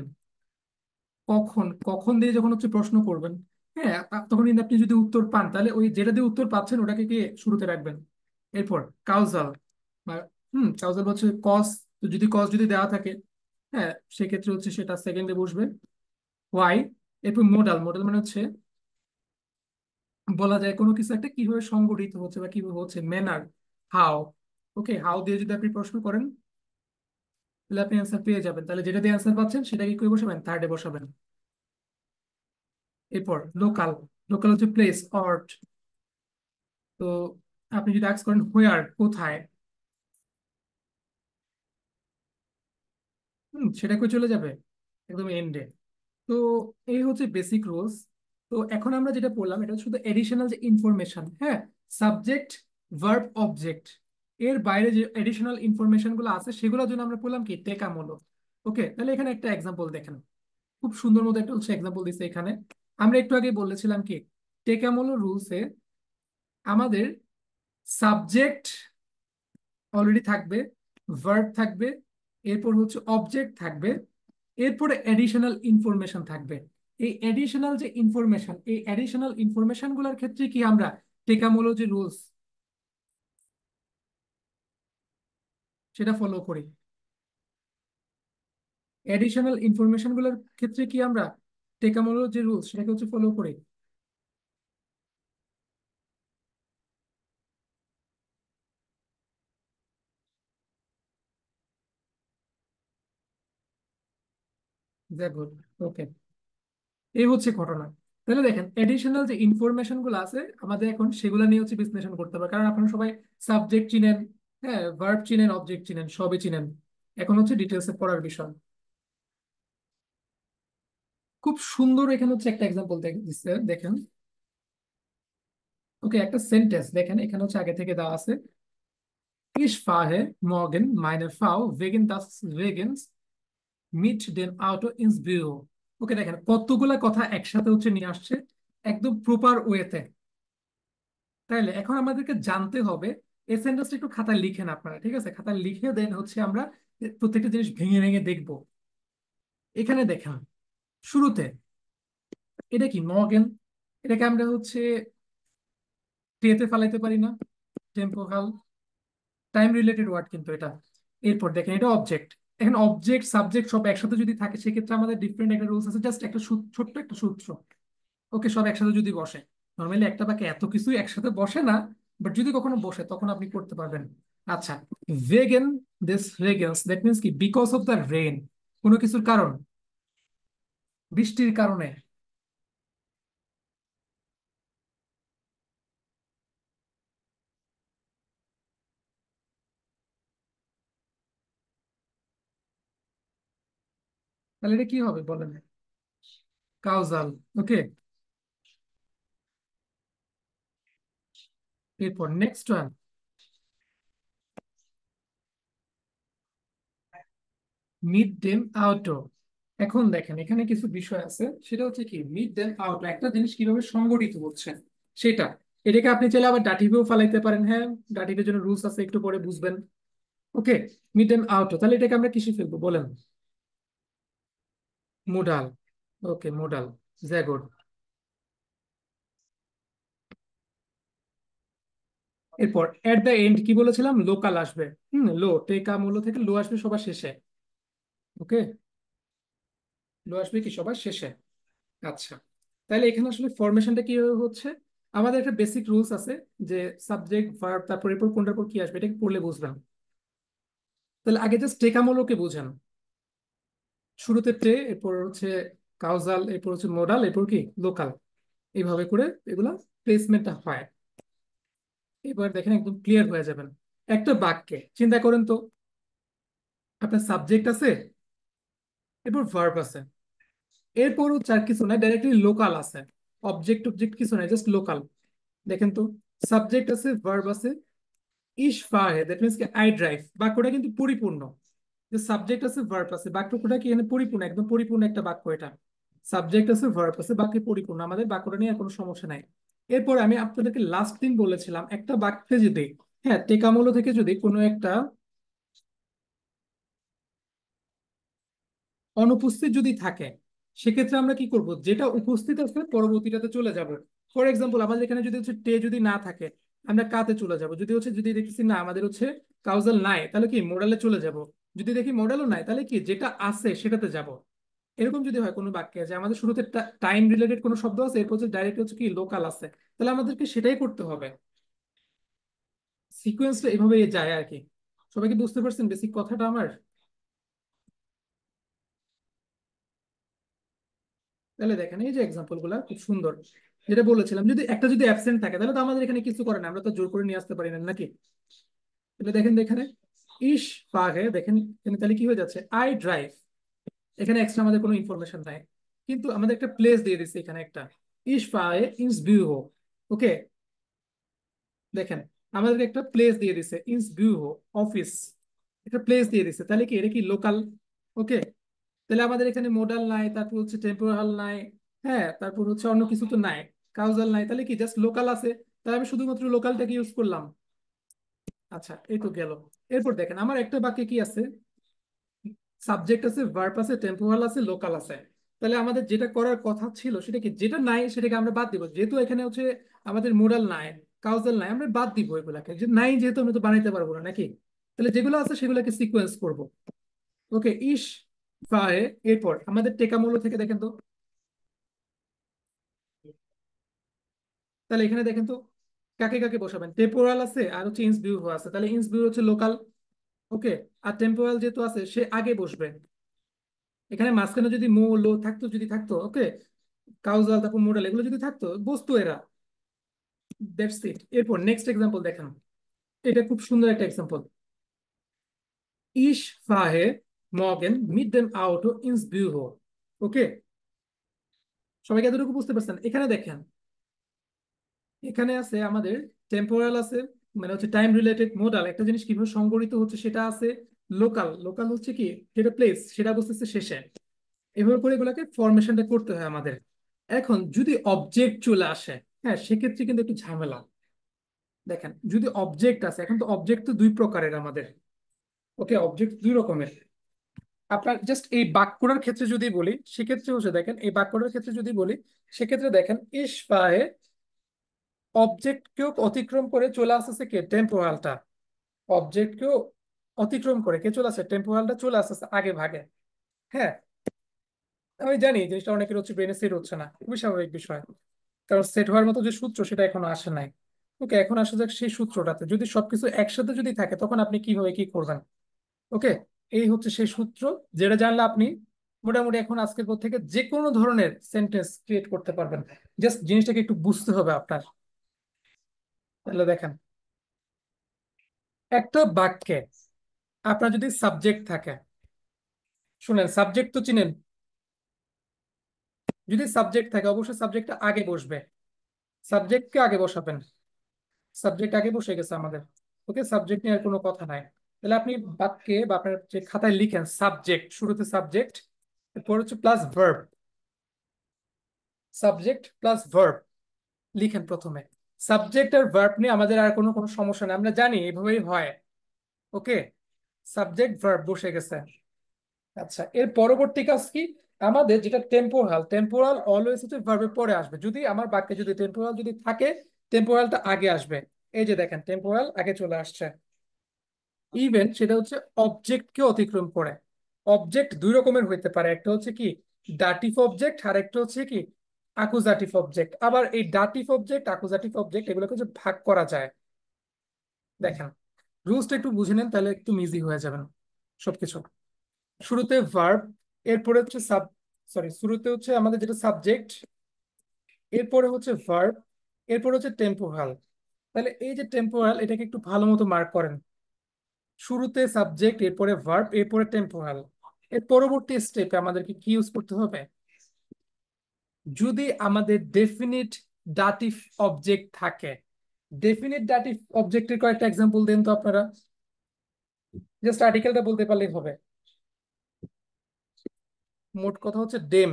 কখন, কখন দিয়ে যখন হচ্ছে প্রশ্ন করবেন, হ্যাঁ, তখন কিন্তু আপনি যদি উত্তর পান তাহলে ওই যেটা দিয়ে উত্তর পাচ্ছেন ওটাকে কি শুরুতে রাখবেন। এরপর কাউজাল, কাউজাল হচ্ছে কজ। তো যদি কজ যদি দেওয়া থাকে, হ্যাঁ, সেক্ষেত্রে হচ্ছে সেটা সেকেন্ডে বসবে। ওয়াই। এরপর মোডাল, মোডাল মানে হচ্ছে বলা যায় কোনো কিছু একটা কিভাবে সংগঠিত হচ্ছে বা কিভাবে হচ্ছে। Manner, how. ওকে, হাউ দিয়ে যদি আপনি প্রশ্ন করেন তাহলে আপনি অ্যান্সার পেয়ে যাবেন। তাহলে যেটা দিয়ে অ্যান্সার পাচ্ছেন সেটাকে কি বসাবেন, থার্ডে বসাবেন। এরপর লোকাল, লোকাল হচ্ছে প্লেস, অর্ট। তো আপনি যদি আস্ক করেন হোয়ার, কোথায়, সেটা কই চলে যাবে, একদম এন্ডে। তো এই হচ্ছে বেসিক রুলস। তো এখন আমরা যেটা বললাম এটা হচ্ছে শুধু এডিশনাল যে ইনফরমেশন, হ্যাঁ, সাবজেক্ট, ভার্ব, অবজেক্ট, এর বাইরে যে এডিশনাল ইনফরমেশন গুলো আছে সেগুলোর জন্য আমরা বললাম কি টেকামূলক। ওকে, তাহলে এখানে একটা এক্সাম্পল দেখেন, খুব সুন্দর মতো একটা হচ্ছে এক্সাম্পল দিচ্ছে এখানে। আমরা একটু আগে বলেছিলাম কি টেকামূলক রুলসে আমাদের সাবজেক্ট অলরেডি থাকবে, ভার্ব থাকবে, এরপর হচ্ছে অবজেক্ট থাকবে, এরপরে এডিশনাল ইনফরমেশন থাকবে। এই এডিশনাল যে ইনফরমেশন, এই এডিশনাল ইনফরমেশন গুলোর ক্ষেত্রে কি আমরা টেকামূলক যে রুলস সেটা ফলো করি। এডিশনাল ইনফরমেশন গুলোর ক্ষেত্রে কি আমরা টেকামূলক যে রুলস সেটাকে হচ্ছে ফলো করি। গুড। ওকে, এই হচ্ছে ঘটনা। তাহলে দেখেন এডিশনাল যে ইনফরমেশন গুলো আছে আমাদের এখন সেগুলো নিয়ে হচ্ছে বিশ্লেষণ করতে হবে, কারণ আপনারা সবাই সাবজেক্ট চিনেন, হ্যাঁ, ভার্ব চিনেন, অবজেক্ট চিনেন, সবই চিনেন। এখন হচ্ছে ডিটেলসে পড়ার বিষয়। খুব সুন্দর এখানে হচ্ছে একটা এক্সাম্পল দিচ্ছে, দেখেন। ওকে, একটা সেন্টেন্স দেখেন, এখানে হচ্ছে আগে থেকে দেওয়া আছে, Ich fahre morgen meine Frau wegen des Regens mit dem Auto ins Büro. ওকে, দেখেন কতগুলা কথা একসাথে হচ্ছে নিয়ে আসছে একদম প্রপার ওয়েতে। তাইলে এখন আমাদেরকে জানতে হবে এই সেন্টেন্সটা একটু খাতায় লিখেন আপনারা, ঠিক আছে, খাতায় লিখে দেন হচ্ছে আমরা প্রত্যেকটা জিনিস ভেঙে ভেঙে দেখবো। এখানে দেখেন শুরুতে এটা কি মর্গেন, এটাকে আমরা হচ্ছে টেতে ফেলাইতে পারি না, টেম্পোরাল, টাইম রিলেটেড ওয়ার্ড কিন্তু এটা। এরপর দেখেন এটা অবজেক্ট। এখন অবজেক্ট সাবজেক্ট সব একসাথে যদি থাকে সেক্ষেত্রে আমাদের ডিফারেন্ট একটা রুলস আছে, জাস্ট একটা ছোট্ট একটা সূত্র। ওকে, সব একসাথে যদি বসে, নর্মালি একটা বাক্যে এত কিছুই একসাথে বসে না, বাট যদি কখনো বসে তখন আপনি করতে পারবেন। আচ্ছা, ভেগেন দিস রেগেন্স, দ্যাট মিনস কি বিকজ অফ দ্য রেইন, কোনো কিছুর কারণ, বৃষ্টির কারণে। তাহলে এটা কি হবে বলেন, কাউজাল। ওকে, এরপর নেক্সট ওয়ান, মিড ডেম আউটো। এখন দেখেন এখানে কিছু বিষয় আছে, সেটা হচ্ছে কি মিড ডেম আউটো একটা জিনিস কিভাবে সংগঠিত হচ্ছে সেটা। এটাকে আপনি চাইলে আবার ডাটিভেও ফালাইতে পারেন, হ্যাঁ, ডাটিভের জন্য রুলস আছে, একটু পরে বুঝবেন। ওকে, মিড ডেম আউটো, তাহলে এটাকে আমরা কিসে ফেলবো বলেন, মোডাল। ওকে, মোডাল, জ্যাগোড। এরপর এট দ্য এন্ড কি বলেছিলাম, লোকাল আসবে। লো, টেকা মূল্য থেকে লো আসবে সবার শেষে। ওকে, লো আসবে কি সবার শেষে। আচ্ছা, তাহলে এখানে আসলে ফরমেশনটা কিভাবে হচ্ছে, আমাদের একটা বেসিক রুলস আছে যে সাবজেক্ট ভার্ব তারপর এরপর কোনটার পর কি আসবে এটাকে পড়লে বুঝলাম। তাহলে আগে জাস্ট টেকামূলকে বুঝেন, শুরুতে টে, এরপর হচ্ছে কাউজাল, এরপর হচ্ছে মোডাল, এরপর কি লোকাল। এইভাবে করে এগুলো প্লেসমেন্টটা হয়। এবার দেখেন একদম ক্লিয়ার হয়ে যাবেন। একটা বাক্যে চিন্তা করেন তো, আপনার সাবজেক্ট আছে, এরপর ভার্ব আছে, এরপর হচ্ছে আর কিছু নাই, ডাইরেক্টলি লোকাল আছে, অবজেক্ট অবজেক্ট কিছু নাই, জাস্ট লোকাল। দেখেন তো, সাবজেক্ট আছে, ভার্ব আছে, ইশ ফাহে, দ্যাট মিনস কি আই ড্রাইভ, বাক্যটা কিন্তু পরিপূর্ণ। যে সাবজেক্ট আছে, ভার্ব আছে, বাক্যটা কি এখানে পরিপূর্ণ, একদম পরিপূর্ণ একটা বাক্য এটা। সাবজেক্ট আছে, ভার্ব আছে, বাক্য পরিপূর্ণ, আমাদের বাক্যটা নিয়ে আর কোনো সমস্যা নাই। এরপর আমি আপনাদেরকে লাস্ট দিন বলেছিলাম, একটা বাক্যে যদি, হ্যাঁ, টেকামূল থেকে যদি কোনো একটা অনুপস্থিত যদি থাকে, সেক্ষেত্রে আমরা কি করব, যেটা উপস্থিত আছে পরবর্তীটাতে চলে যাব। ফর এক্সাম্পল, আমাদের এখানে যদি হচ্ছে টে যদি না থাকে, আমরা কাতে চলে যাব। যদি হচ্ছে, যদি দেখছি না আমাদের হচ্ছে কাউজাল নাই, তাহলে কি মোডালে চলে যাব। যদি দেখি মোডালও নাই, তাহলে কি যেটা আছে সেটাতে যাব। এরকম যদি হয় কোনো বাক্যে যে আমাদের শুরুতে টাইম রিলেটেড কোনো শব্দ আছে, এরপর হচ্ছে ডাইরেক্ট হচ্ছে কি লোকাল আছে, তাহলে আমাদেরকে সেটাই করতে হবে। সিকোয়েন্সটা এভাবে যায় আর কি। সবাই কি বুঝতে পারছেন বেসিক কথাটা আমার? তাহলে দেখেন এই যে এক্সাম্পল গুলা খুব সুন্দর। যেটা বলেছিলাম, যদি একটা যদি অ্যাবসেন্ট থাকে, তাহলে তো আমাদের এখানে কিছু করে না, আমরা তো জোর করে নিয়ে আসতে পারি না নাকি। তাহলে দেখেন এখানে ইশ ফাহে, দেখেন এখানে তাহলে কি হয়ে যাচ্ছে, আই ড্রাইভ। এখানে এক্সট্রা আমাদের কোনো ইনফরমেশন নাই, কিন্তু আমাদের একটা প্লেস দিয়ে দিচ্ছে এখানে একটা, ইশ ফাহে ইনস বিউহো। ওকে, দেখেন আমাদের একটা প্লেস দিয়ে দিছে, ইনস বিউহো অফিস, একটা প্লেস দিয়ে দিছে, তাহলে কি এটা কি লোকাল? ওকে, তাহলে আমাদের এখানে মোডাল নাই, তারপর হচ্ছে টেম্পোরাল নাই, হ্যাঁ, তারপর হচ্ছে অন্য কিছু তো নাই, কাউজাল নাই, তাহলে কি জাস্ট লোকাল আছে। তাহলে আমি শুধুমাত্র লোকালটাকে ইউজ করলাম। আচ্ছা, এই তো গেল। এরপর দেখেন আমার একটা বাক্যে কি আছে, সাবজেক্ট আছে, ভার্ব আছে, টেম্পোরাল আছে, লোকাল আছে। তাহলে আমাদের যেটা করার কথা ছিল সেটা কি, যেটা নাই সেটাকে আমরা বাদ দিব, যেহেতু এখানে হচ্ছে আমাদের মোডাল নাই, কাউজাল নাই, আমরা বাদ দিব এগুলাকে, যে নাই যেহেতু আমরা তো বানাইতে পারবো না নাকি। তাহলে যেগুলো আছে সেগুলোকে সিকোয়েন্স করব। ওকে, ইশ ফায়ে, এরপর আমাদের টেকামূল্য থেকে দেখেন তো, তাহলে এখানে দেখেন তো কাকে কাকে বসাবেন, টেম্পোরাল আছে আর হচ্ছে ইন্স বিউ আছে, তাহলে ইন্স বিউ হচ্ছে লোকাল। ওকে, আর টেম্পোরাল যেহেতু আছে সে আগে বসবে। এখানে মাঝখানে যদি মো লো থাকতো, যদি থাকতো, ওকে, কাউজাল তারপর মোডাল এগুলো যদি থাকতো, বসতো এরা। That's it. এরপর নেক্সট এক্সাম্পল দেখেন, এটা খুব সুন্দর একটা এক্সাম্পল। ইশ ফাহে মর্গেন মিট দেম আউটো ইন্স বিউ। ওকে, সবাইকে এতটুকু বুঝতে পারছেন? এখানে দেখেন, এখানে আছে আমাদের টেম্পোরাল আছে, মানে হচ্ছে টাইম রিলেটেড, মোডাল একটা জিনিস কিভাবে সংগঠিত হচ্ছে সেটা আছে, লোকাল, লোকাল হচ্ছে কি যেটা প্লেস সেটা বসতেছে শেষে। এভাবে করে এগুলোকে ফরমেশনটা করতে হয় আমাদের। এখন যদি অবজেক্ট চলে আসে, হ্যাঁ, সেক্ষেত্রে কিন্তু একটু ঝামেলা। দেখেন যদি অবজেক্ট আছে, এখন তো অবজেক্ট তো দুই প্রকারের আমাদের। ওকে, অবজেক্ট দুই রকমের। আপনার জাস্ট এই বাক্যটার ক্ষেত্রে যদি বলি, সেক্ষেত্রে হচ্ছে দেখেন, এই বাক্যটার ক্ষেত্রে যদি বলি, সেক্ষেত্রে দেখেন ইস পায়ে অবজেক্টকেও অতিক্রম করে চলে আসতেছে কে, টেম্পোরালটা। অবজেক্টকেও অতিক্রম করে কে চলে আসছে, টেম্পোরালটা চলে আসতেছে আগে ভাগে। হ্যাঁ, আমি জানি এই জিনিসটা অনেকের হচ্ছে ব্রেনে সেট হচ্ছে না, খুবই স্বাভাবিক বিষয়, কারণ সেট হওয়ার মতো যে সূত্র সেটা এখনো আসে নাই। ওকে, এখন আসা যাক সেই সূত্রটাতে, যদি সবকিছু একসাথে যদি থাকে তখন আপনি কিভাবে কি করবেন। ওকে, এই হচ্ছে সেই সূত্র, যেটা জানলে আপনি মোটামুটি এখন আজকের পর থেকে যে কোনো ধরনের সেন্টেন্স ক্রিয়েট করতে পারবেন। জাস্ট জিনিসটাকে একটু বুঝতে হবে আপনার। তাহলে দেখেন, একটা বাক্যে আপনার যদি সাবজেক্ট থাকে, শুনেন সাবজেক্ট তো চিনেন, যদি সাবজেক্ট থাকে অবশ্যই সাবজেক্টটা আগে বসবে, সাবজেক্টকে আগে বসাবেন। সাবজেক্ট আগে বসে গেছে আমাদের। ওকে, সাবজেক্ট নিয়ে আর কোনো কথা নাই। তাহলে আপনি বাক্যে বা আপনার যে খাতায় লিখেন, সাবজেক্ট শুরুতে সাবজেক্ট, এরপর হচ্ছে plus verb, subject plus verb লিখেন প্রথমে। সাবজেক্ট আর ভার্ব নিয়ে আমাদের আর কোনো কোনো সমস্যা নেই, আমরা জানি এভাবেই হয়। ওকে, সাবজেক্ট ভার্ব বসে গেছে। আচ্ছা, এর পরবর্তী কাজ কি, আমাদের যেটা টেম্পোরাল, টেম্পোরাল অলওয়েজ হচ্ছে ভার্বের পরে আসবে। যদি আমার বাক্যে যদি টেম্পোরাল যদি থাকে, টেম্পোরালটা আগে আসবে। এই যে দেখেন টেম্পোরাল আগে চলে আসছে। ইভেন সেটা হচ্ছে অবজেক্টকে অতিক্রম করে। অবজেক্ট দুই রকমের হইতে পারে, একটা হচ্ছে কি ডাটিভ অবজেক্ট, আর একটা হচ্ছে কি আকুজাটিভ অবজেক্ট। আবার এই ডাটিভ অবজেক্ট, আকুজাটিভ অবজেক্ট এগুলোকে যে ভাগ করা যায়, দেখেন রুলসটা একটু বুঝে নেন, তাহলে একটু ইজি হয়ে যাবেন সবকিছু। শুরুতে ভার্ব, এরপরে হচ্ছে শুরুতে হচ্ছে আমাদের যেটা সাবজেক্ট, এরপরে হচ্ছে ভার্ব, এরপর হচ্ছে টেম্পোরাল। তাহলে এই যে টেম্পোরাল, এটাকে একটু ভালো মতো মার্ক করেন। শুরুতে সাবজেক্ট, এরপরে ভার্ব, এরপরে টেম্পোরাল। এর পরবর্তী স্টেপে আমাদেরকে কি ইউজ করতে হবে? যদি আমাদের ডেফিনিট ডাটিভ অবজেক্ট থাকে, ডেফিনিট ডাটিভ অবজেক্টের কয়েকটা এক্সাম্পল দেন তো আপনারা। জাস্ট আর্টিকেলটা বলতে পারলেই হবে। মোট কথা হচ্ছে ডেম।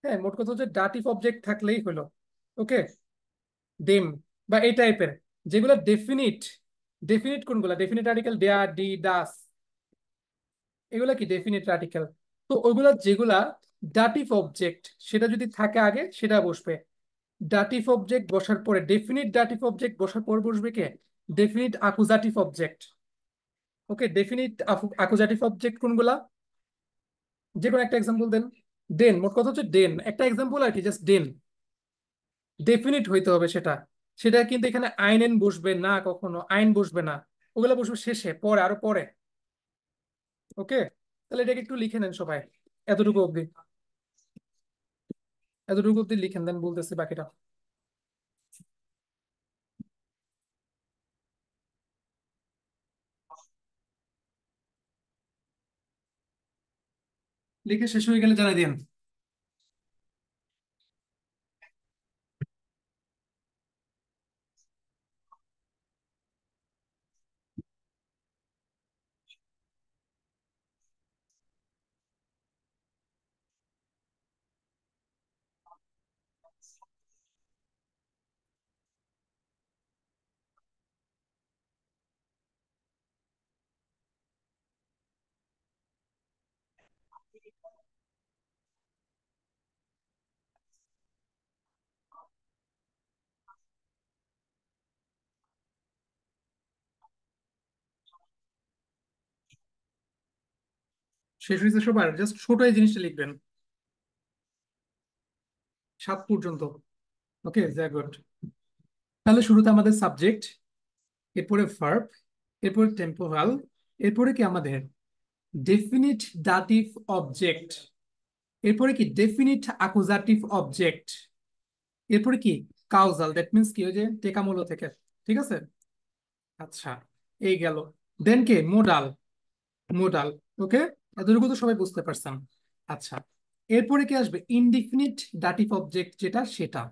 হ্যাঁ, মোট কথা হচ্ছে ডাটিভ অবজেক্ট থাকলেই হলো। ওকে, ডেম বা এই টাইপের যেগুলো ডেফিনিট। ডেফিনিট কোনগুলা? ডেফিনিট আর্টিকেল দেয়া, ডি, ডাস, এগুলা কি ডেফিনিট আর্টিকেল? তো ওইগুলা যেগুলা ডাটিভ অবজেক্ট, সেটা যদি থাকে আগে সেটা বসবে। ডাটিভ অবজেক্ট বসার পরে, ডেফিনিট ডাটিভ অবজেক্ট বসার পর বসবে কে? Definite accusative object. Okay, definite accusative object কোনগুলা? যে কোনো একটা এক্সাম্পল দেন। দেন, মোট কথা হচ্ছে দেন একটা এক্সাম্পল আর কি, জাস্ট দেন। ডেফিনিট হইতে হবে সেটা। সেটা কিন্তু এখানে আইনেন বসবে না, কখনো আইন বসবে না। ওগুলা বসবে শেষে, পরে, আরো পরে। ওকে, তাহলে এটাকে একটু লিখে নেন সবাই। এতটুকু অবধি, এতটুকু অবধি লিখেন, দেন বলতেছি বাকিটা। লিখে শেষ হয়ে গেলে জানাই দিন। শেষ হয়েছে সবার? জাস্ট ছোট এই জিনিসটা লিখবেন, 7 পর্যন্ত। ওকে, গুড। তাহলে শুরুতে আমাদের সাবজেক্ট, এরপরে ভার্ব, এরপরে টেম্পোরাল, এরপরে কি আমাদের ডেফিনিট ডাটিভ অবজেক্ট, এরপরে কি ডেফিনিট আকুজাটিভ অবজেক্ট, এরপরে কি কাউজাল, দ্যাট মিন্স কি, ওই যে টেকামূল থেকে। ঠিক আছে, আচ্ছা, এই গেল। দেন কে মোডাল, মোডাল। ওকে, এতটুকু তো সবাই বুঝতে পারছেন। আচ্ছা, এরপরে কি আসবে? ইনডিফিনিট ডাটিভ অবজেক্ট, যেটা সেটা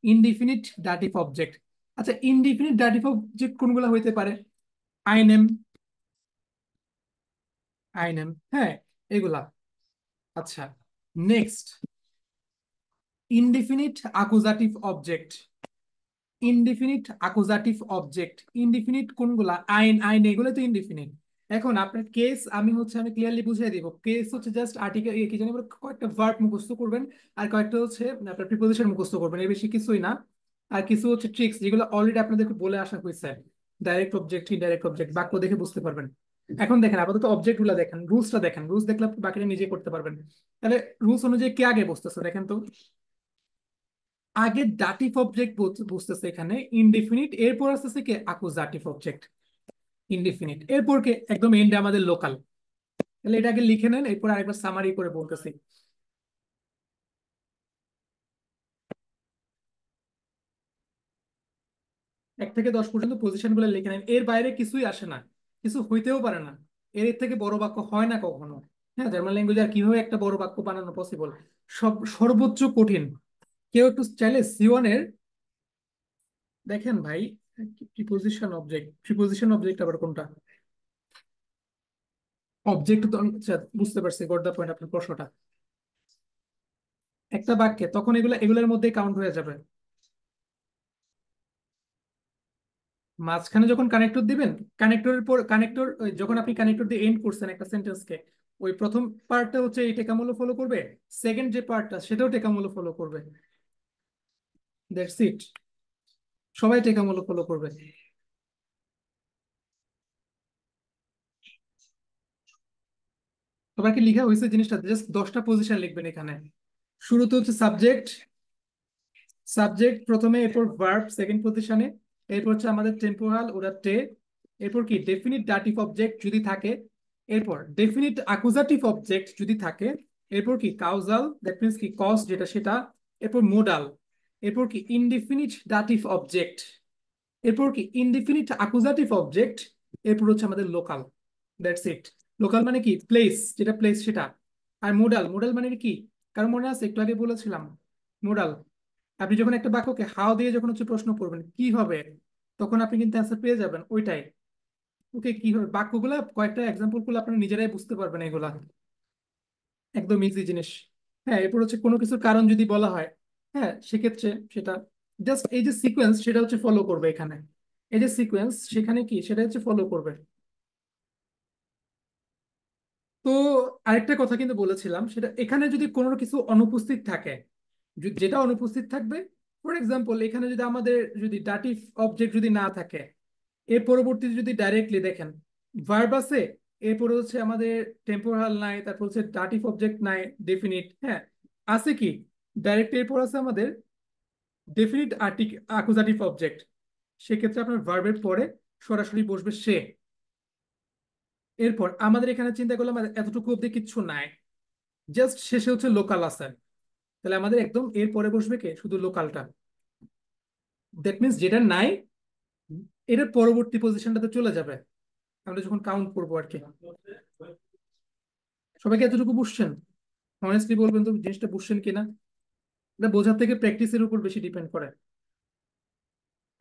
ইনডিফিনিট ডাটিভ অবজেক্ট। আচ্ছা, ইনডিফিনিট ডাটিভ অবজেক্ট কোনগুলো হইতে পারে? আইনেম, আইনেম, হ্যাঁ, এগুলা। আচ্ছা, next, indefinite accusative object. Indefinite accusative object, indefinite কোনগুলা? আইন, আইন, এগুলো তো ইনডিফিনিট। এখন আপনার কেস আমি ক্লিয়ারলি বুঝিয়ে দিব। কেস হচ্ছে জাস্ট আর্টিকেল, কি জানি বলে, কয়েকটা ভার্ব মুখস্থ করবেন, আর কয়েকটা হচ্ছে আপনার প্রিপোজিশন মুখস্থ করবেন, এর বেশি কিছুই না। আর কিছু হচ্ছে ট্রিক্স, যেগুলো অলরেডি আপনাদেরকে বলে আসা হয়েছে। ডাইরেক্ট অবজেক্ট, ইনডাইরেক্ট অবজেক্ট, বাক্য দেখে বুঝতে পারবেন। এখন দেখেন, আপাতত অবজেক্ট গুলা দেখেন, রুলসটা দেখেন, রুলস দেখলে আপনি বাকিটা নিজে করতে পারবেন। তাহলে রুলস অনুযায়ী কে আগে বসতেছে দেখেন তো। আগে ডাটিভ অবজেক্ট বুঝতেছে এখানে ইনডিফিনিট, এরপর আসতেছে কি আকুজাটিভ অবজেক্ট ইনডিফিনিট, এরপর কে একদম এন্ডে আমাদের লোকাল। তাহলে এটাকে লিখে নেন, এরপর আরেকবার সামারি করে বলতেছি। 1 থেকে 10 পর্যন্ত পজিশন গুলো লিখে নেন, এর বাইরে কিছুই আসে না, কিছু হইতেও পারে না। এর থেকে বড় বাক্য হয় না কখনো। হ্যাঁ, জার্মান ল্যাঙ্গুয়েজে আর কিভাবে একটা বড় বাক্য বানানো পসিবল? সব সর্বোচ্চ কঠিন। কেউ একটু চাইলে সি1 এর দেখেন ভাই। প্রিপোজিশন অবজেক্ট, প্রিপোজিশন অবজেক্ট আবার কোনটা? অবজেক্ট তো, আচ্ছা, বুঝতে পারছি, গট দা পয়েন্ট আপনার প্রশ্নটা। একটা বাক্যে তখন এগুলোর মধ্যে কাউন্ট হয়ে যাবে। মাঝখানে যখন কানেক্টর দিবেন, কানেক্টরের পর কানেক্টর, যখন আপনি কানেক্টর দিয়ে এন্ড করছেন একটা সেন্টেন্সকে, ওই প্রথম পার্টটা হচ্ছে এই টেকামূল্য ফলো করবে, সেকেন্ড যে পার্টটা সেটাও টেকামূল্য ফলো করবে। দ্যাটস ইট, সবাই টেকামূল্য ফলো করবে। সবার কি লিখা হয়েছে জিনিসটা? জাস্ট 10টা পজিশন লিখবেন এখানে। শুরুতে হচ্ছে সাবজেক্ট, সাবজেক্ট প্রথমে, এরপর ভার্ব সেকেন্ড পজিশনে, এরপর হচ্ছে আমাদের টেম্পোরাল, ওরা টে, এরপর কি ডেফিনিট ডাটিভ অবজেক্ট যদি থাকে, এরপর ডেফিনিট আকুজাটিভ অবজেক্ট যদি থাকে, এরপর কি কাউজাল, দ্যাট মিন্স কি কজ যেটা সেটা, এরপর মোডাল। এরপর কি ইনডিফিনিট ডাটিভ অবজেক্ট, এরপর কি ইনডিফিনিট অ্যাকুজাটিভ অবজেক্ট, এরপর হচ্ছে আমাদের লোকাল। That's it. লোকাল মানে কি প্লেস, যেটা প্লেস সেটা। আর মোডাল, মোডাল মানে কি, কারণ মনে আছে একটু আগে বলেছিলাম মোডাল, আপনি যখন একটা বাক্যকে হাও দিয়ে যখন হচ্ছে প্রশ্ন করবেন কি হবে, তখন আপনি কিন্তু অ্যান্সার পেয়ে যাবেন ওইটাই। ওকে, কি হবে বাক্যগুলা, কয়েকটা এক্সাম্পল গুলো আপনারা নিজেরাই বুঝতে পারবেন এগুলা, একদম ইজি জিনিস। হ্যাঁ, এরপর হচ্ছে কোনো কিছুর কারণ যদি বলা হয়, হ্যাঁ সেক্ষেত্রে সেটা জাস্ট এই যে সিকোয়েন্স সেটা হচ্ছে ফলো করবে এখানে, এই যে সিকোয়েন্স সেখানে কি সেটা হচ্ছে ফলো করবে। তো আরেকটা কথা কিন্তু বলেছিলাম, সেটা এখানে যদি কোনো কিছু অনুপস্থিত থাকে, যেটা অনুপস্থিত থাকবে, ফর এক্সাম্পল এখানে যদি আমাদের যদি ডাটিভ অবজেক্ট যদি না থাকে, এর পরবর্তীতে যদি ডাইরেক্টলি দেখেন ভার্ব আছে, এরপরে হচ্ছে আমাদের টেম্পোরাল নাই, তারপর হচ্ছে ডাটিভ অবজেক্ট নাই, ডেফিনিট, হ্যাঁ আছে কি ডাইরেক্ট, এরপর আছে আমাদের ডেফিনিট আকুজাটিভ অবজেক্ট, সেক্ষেত্রে আপনার ভার্বের পরে সরাসরি বসবে সে। এরপর আমাদের এখানে চিন্তা করলাম এতটুকু অব্দি কিচ্ছু নাই, জাস্ট শেষে হচ্ছে লোকাল আছে, তাহলে আমাদের একদম এর পরে বসবে কে শুধু লোকালটা। দ্যাট মিনস যেটা নাই এটার পরবর্তী পজিশনটাতে চলে যাবে আমরা যখন কাউন্ট করবো আর কি। সবাইকে এতটুকু বুঝছেন? অনেস্টলি বলবেন তো জিনিসটা বুঝছেন কিনা। এটা বোঝার থেকে প্র্যাকটিসের উপর বেশি ডিপেন্ড করে।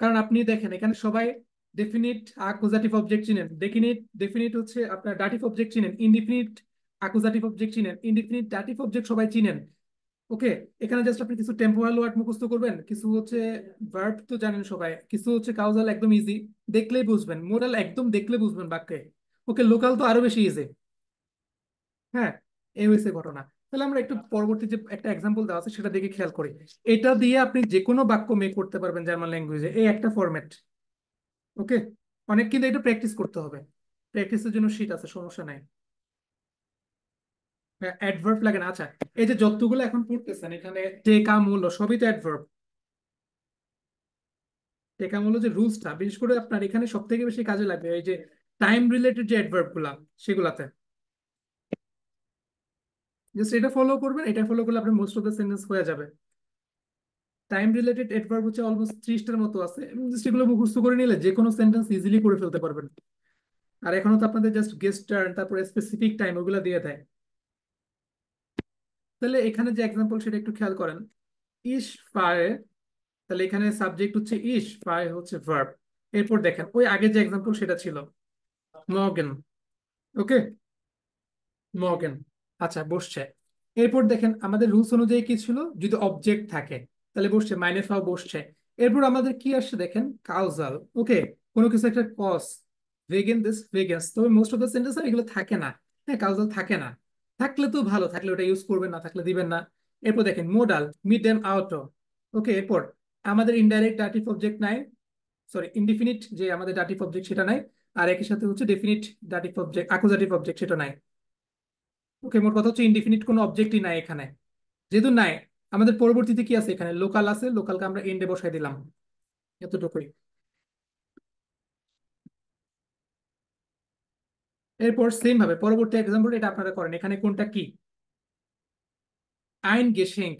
কারণ আপনি দেখেন এখানে সবাই ডেফিনিট আকুজাটিভ অবজেক্ট চিনেন, ডেফিনিট ডেফিনিট হচ্ছে আপনার ডাটিভ অবজেক্ট চিনেন, ইনডিফিনিট আকুজাটিভ অবজেক্ট চিনেন, ইনডিফিনিট ডাটিভ অবজেক্ট সবাই চিনেন। ওকে, এখানে জাস্ট আপনি কিছু টেম্পোরাল ওয়ার্ড মুখস্থ করবেন, কিছু হচ্ছে ভার্ব তো জানেন সবাই, কিছু হচ্ছে কাউজাল একদম ইজি, দেখলেই বুঝবেন, মোরাল একদম দেখলে বুঝবেন বাক্যে। ওকে, লোকাল তো আরো বেশি ইজি। হ্যাঁ, এই হয়েছে ঘটনা। তাহলে আমরা একটু পরবর্তী যে একটা এক্সাম্পল দেওয়া আছে সেটা দিকে খেয়াল করি। এটা দিয়ে আপনি যে কোনো বাক্য মেক করতে পারবেন জার্মান ল্যাঙ্গুয়েজে, এই একটা ফরম্যাট। ওকে, অনেক কিন্তু এটা প্র্যাকটিস করতে হবে, প্র্যাকটিসের জন্য শীট আছে, সমস্যা নাই। অ্যাডভার্ব লাগে না, আচ্ছা। এই যে যতগুলো এখন পড়তেছেন এখানে টেকা মূল্য সবই তো অ্যাডভার্ব। টেকা মূল্য যে রুলসটা বিশেষ করে আপনার এখানে সব থেকে বেশি কাজে লাগবে এই যে টাইম রিলেটেড যে অ্যাডভার্ব গুলা, সেগুলাতে জাস্ট এটা ফলো করবেন, এটা ফলো করলে আপনার মোস্ট অফ দ্য সেন্টেন্স হয়ে যাবে। টাইম রিলেটেড অ্যাডভার্ব হচ্ছে অলমোস্ট 30টার মতো আছে, এবং জাস্ট এগুলো মুখস্থ করে নিলে যে কোনো সেন্টেন্স ইজিলি করে ফেলতে পারবেন। আর এখনো তো আপনাদের জাস্ট গেস্ট টার্ন তারপরে স্পেসিফিক টাইম ওগুলো দিয়ে দেয়। তাহলে এখানে যে এক্সাম্পল সেটা একটু খেয়াল করেন। ইস ফারে, তাহলে এখানে সাবজেক্ট হচ্ছে ইস, ফারে হচ্ছে ভার্ব। এরপর দেখেন ওই আগে যে এক্সাম্পল সেটা ছিল মর্গেন। ওকে, মর্গেন, আচ্ছা বসছে। এরপর দেখেন আমাদের রুলস অনুযায়ী কি ছিল, যদি অবজেক্ট থাকে তাহলে বসছে, মাইনে ফাও বসছে। এরপর আমাদের কি আসছে দেখেন কাউজাল। ওকে, কোনো কিছু একটা কজ, ভেগেন দিস ভেগেন্স, তবে মোস্ট অফ দ্য সেন্টেন্স এগুলো থাকে না। হ্যাঁ, কাউজাল থাকে না, থাকলে তো ভালো, থাকলে ওটা ইউজ করবেন, না থাকলে দিবেন না। এরপর দেখেন মোডাল, মিড দেম আউট। ওকে, এরপর আমাদের ইনডাইরেক্ট ডাটিভ অবজেক্ট নাই, সরি ইনডিফিনিট যে আমাদের ডাটিভ অবজেক্ট সেটা নাই, আর একই সাথে হচ্ছে ডেফিনিট ডাটিভ অবজেক্ট অ্যাকুজাটিভ অবজেক্ট সেটা নাই। ওকে, মোট কথা হচ্ছে ইনডিফিনিট কোনো অবজেক্টই নাই এখানে। যেহেতু নাই, আমাদের পরবর্তীতে কি আছে এখানে লোকাল আছে, লোকালকে আমরা এন্ডে বসাই দিলাম, এতটুকুই। এরপর সেম ভাবে পরবর্তী এক্সাম্পল এটা আপনারা করেন, এখানে কোনটা কি, আইন গেশিং,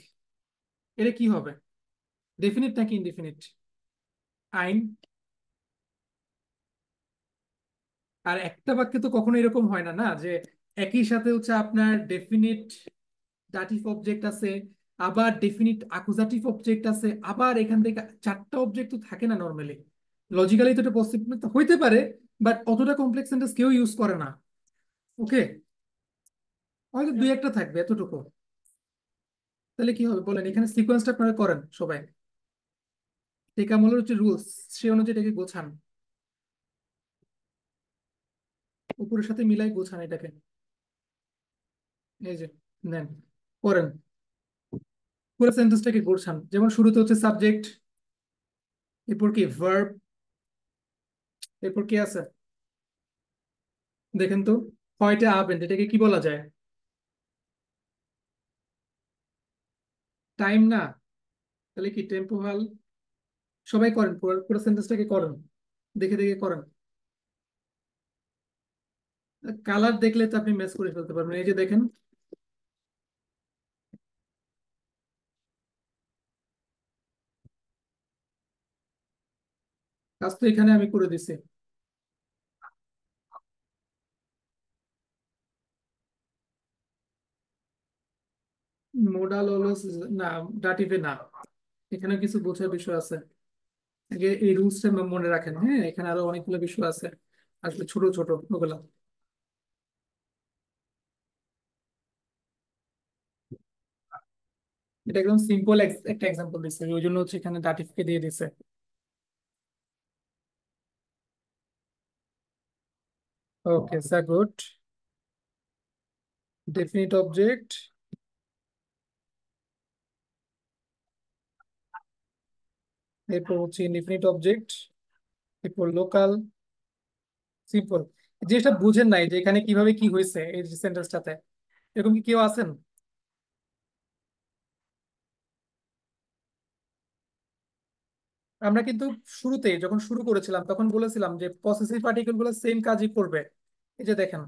এটা কি হবে, ডেফিনিট নাকি ইনডিফিনিট? আইন। আর একটা বাক্যে তো কখনো এরকম হয় না, না যে একই সাথে হচ্ছে আপনার ডেফিনিট ডাটিভ অবজেক্ট আছে, আবার ডেফিনিট আকুজাটিভ অবজেক্ট আছে, আবার এখান থেকে চারটা অবজেক্ট তো থাকে না নর্মালি। লজিক্যালি তো এটা পসিবল হইতে পারে, বাট অতটা কমপ্লেক্স সেন্টেন্স কেউ ইউজ করে না। ওকে, হয়তো দুই একটা থাকবে এতটুকু। তাহলে কি হবে বলেন, এখানে সিকোয়েন্সটা আপনারা করেন সবাই, টেকামলের হচ্ছে রুলস, সে অনুযায়ী এটাকে গোছান, উপরের সাথে মিলাই গোছান এটাকে। এই যে নেন, করেন, পুরো সেন্টেন্সটাকে গোছান। যেমন শুরুতে হচ্ছে সাবজেক্ট, এরপর কি ভার্ব, এরপর কি আছে দেখেন তো, কয়টা আবেন্ট, এটাকে কি বলা যায়, টাইম না, তাহলে কি টেম্পোরাল। সবাই করেন, পুরো পুরো সেন্টেন্সটাকে করেন, দেখে দেখে করেন। কালার দেখলে তো আপনি ম্যাচ করে ফেলতে পারবেন, এই যে দেখেন। কাজ তো এখানে আমি করে দিছি। মোডাল অলওয়েজ, না, ডাটিভে না। এখানে কিছু বোঝার বিষয় আছে। আগে এই রুলসটা মনে রাখেন, হ্যাঁ, এখানে আরো অনেকগুলো বিষয় আছে, আসলে ছোট ছোট ওগুলা। এটা একদম সিম্পল একটা এক্সাম্পল দিচ্ছে, ওই জন্য হচ্ছে এখানে ডাটিভকে দিয়ে দিছে। Okay sir, good. Definite object, এরপর হচ্ছে ইনডিফিনিট অবজেক্ট, এরপর লোকাল। সিম্পল। জিনিসটা বুঝেন নাই যে এখানে কিভাবে কি হয়েছে এই সেন্টেন্সটাতে? এরকম কি কেউ আছেন? আমরা কিন্তু শুরুতে যখন শুরু করেছিলাম তখন বলেছিলাম যে পসেসিভ পার্টিকেল গুলো সেম কাজই করবে। এই যে দেখেন,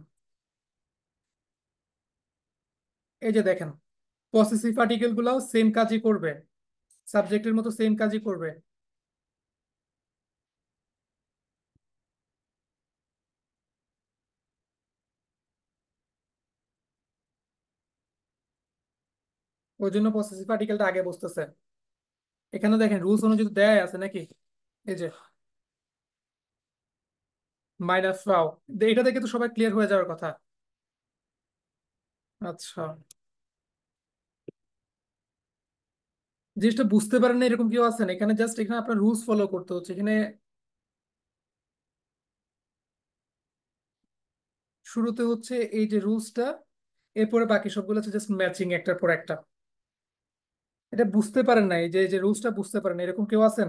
এই যে দেখেন, পসেসিভ পার্টিকেল গুলাও সেম কাজই করবে, সাবজেক্টের মতো সেম কাজই করবে। ওই জন্য পসেসিভ পার্টিকেলটা আগে বসতেছে। এখানে দেখেন রুলস অনুযায়ী দেয় আছে নাকি? এই যে মাইনাস ফাও, এটা দেখে তো সবাই ক্লিয়ার হয়ে যাওয়ার কথা। আচ্ছা, জিনিসটা বুঝতে পারেন না এরকম কেউ আছেন? এখানে জাস্ট এখানে আপনার রুলস ফলো করতে হচ্ছে এখানে। শুরুতে হচ্ছে এই যে রুলসটা, এরপরে বাকি সবগুলো হচ্ছে জাস্ট ম্যাচিং একটার পর একটা। এটা বুঝতে পারেন না, এই যে রুলসটা বুঝতে পারেন না, এরকম কেউ আছেন?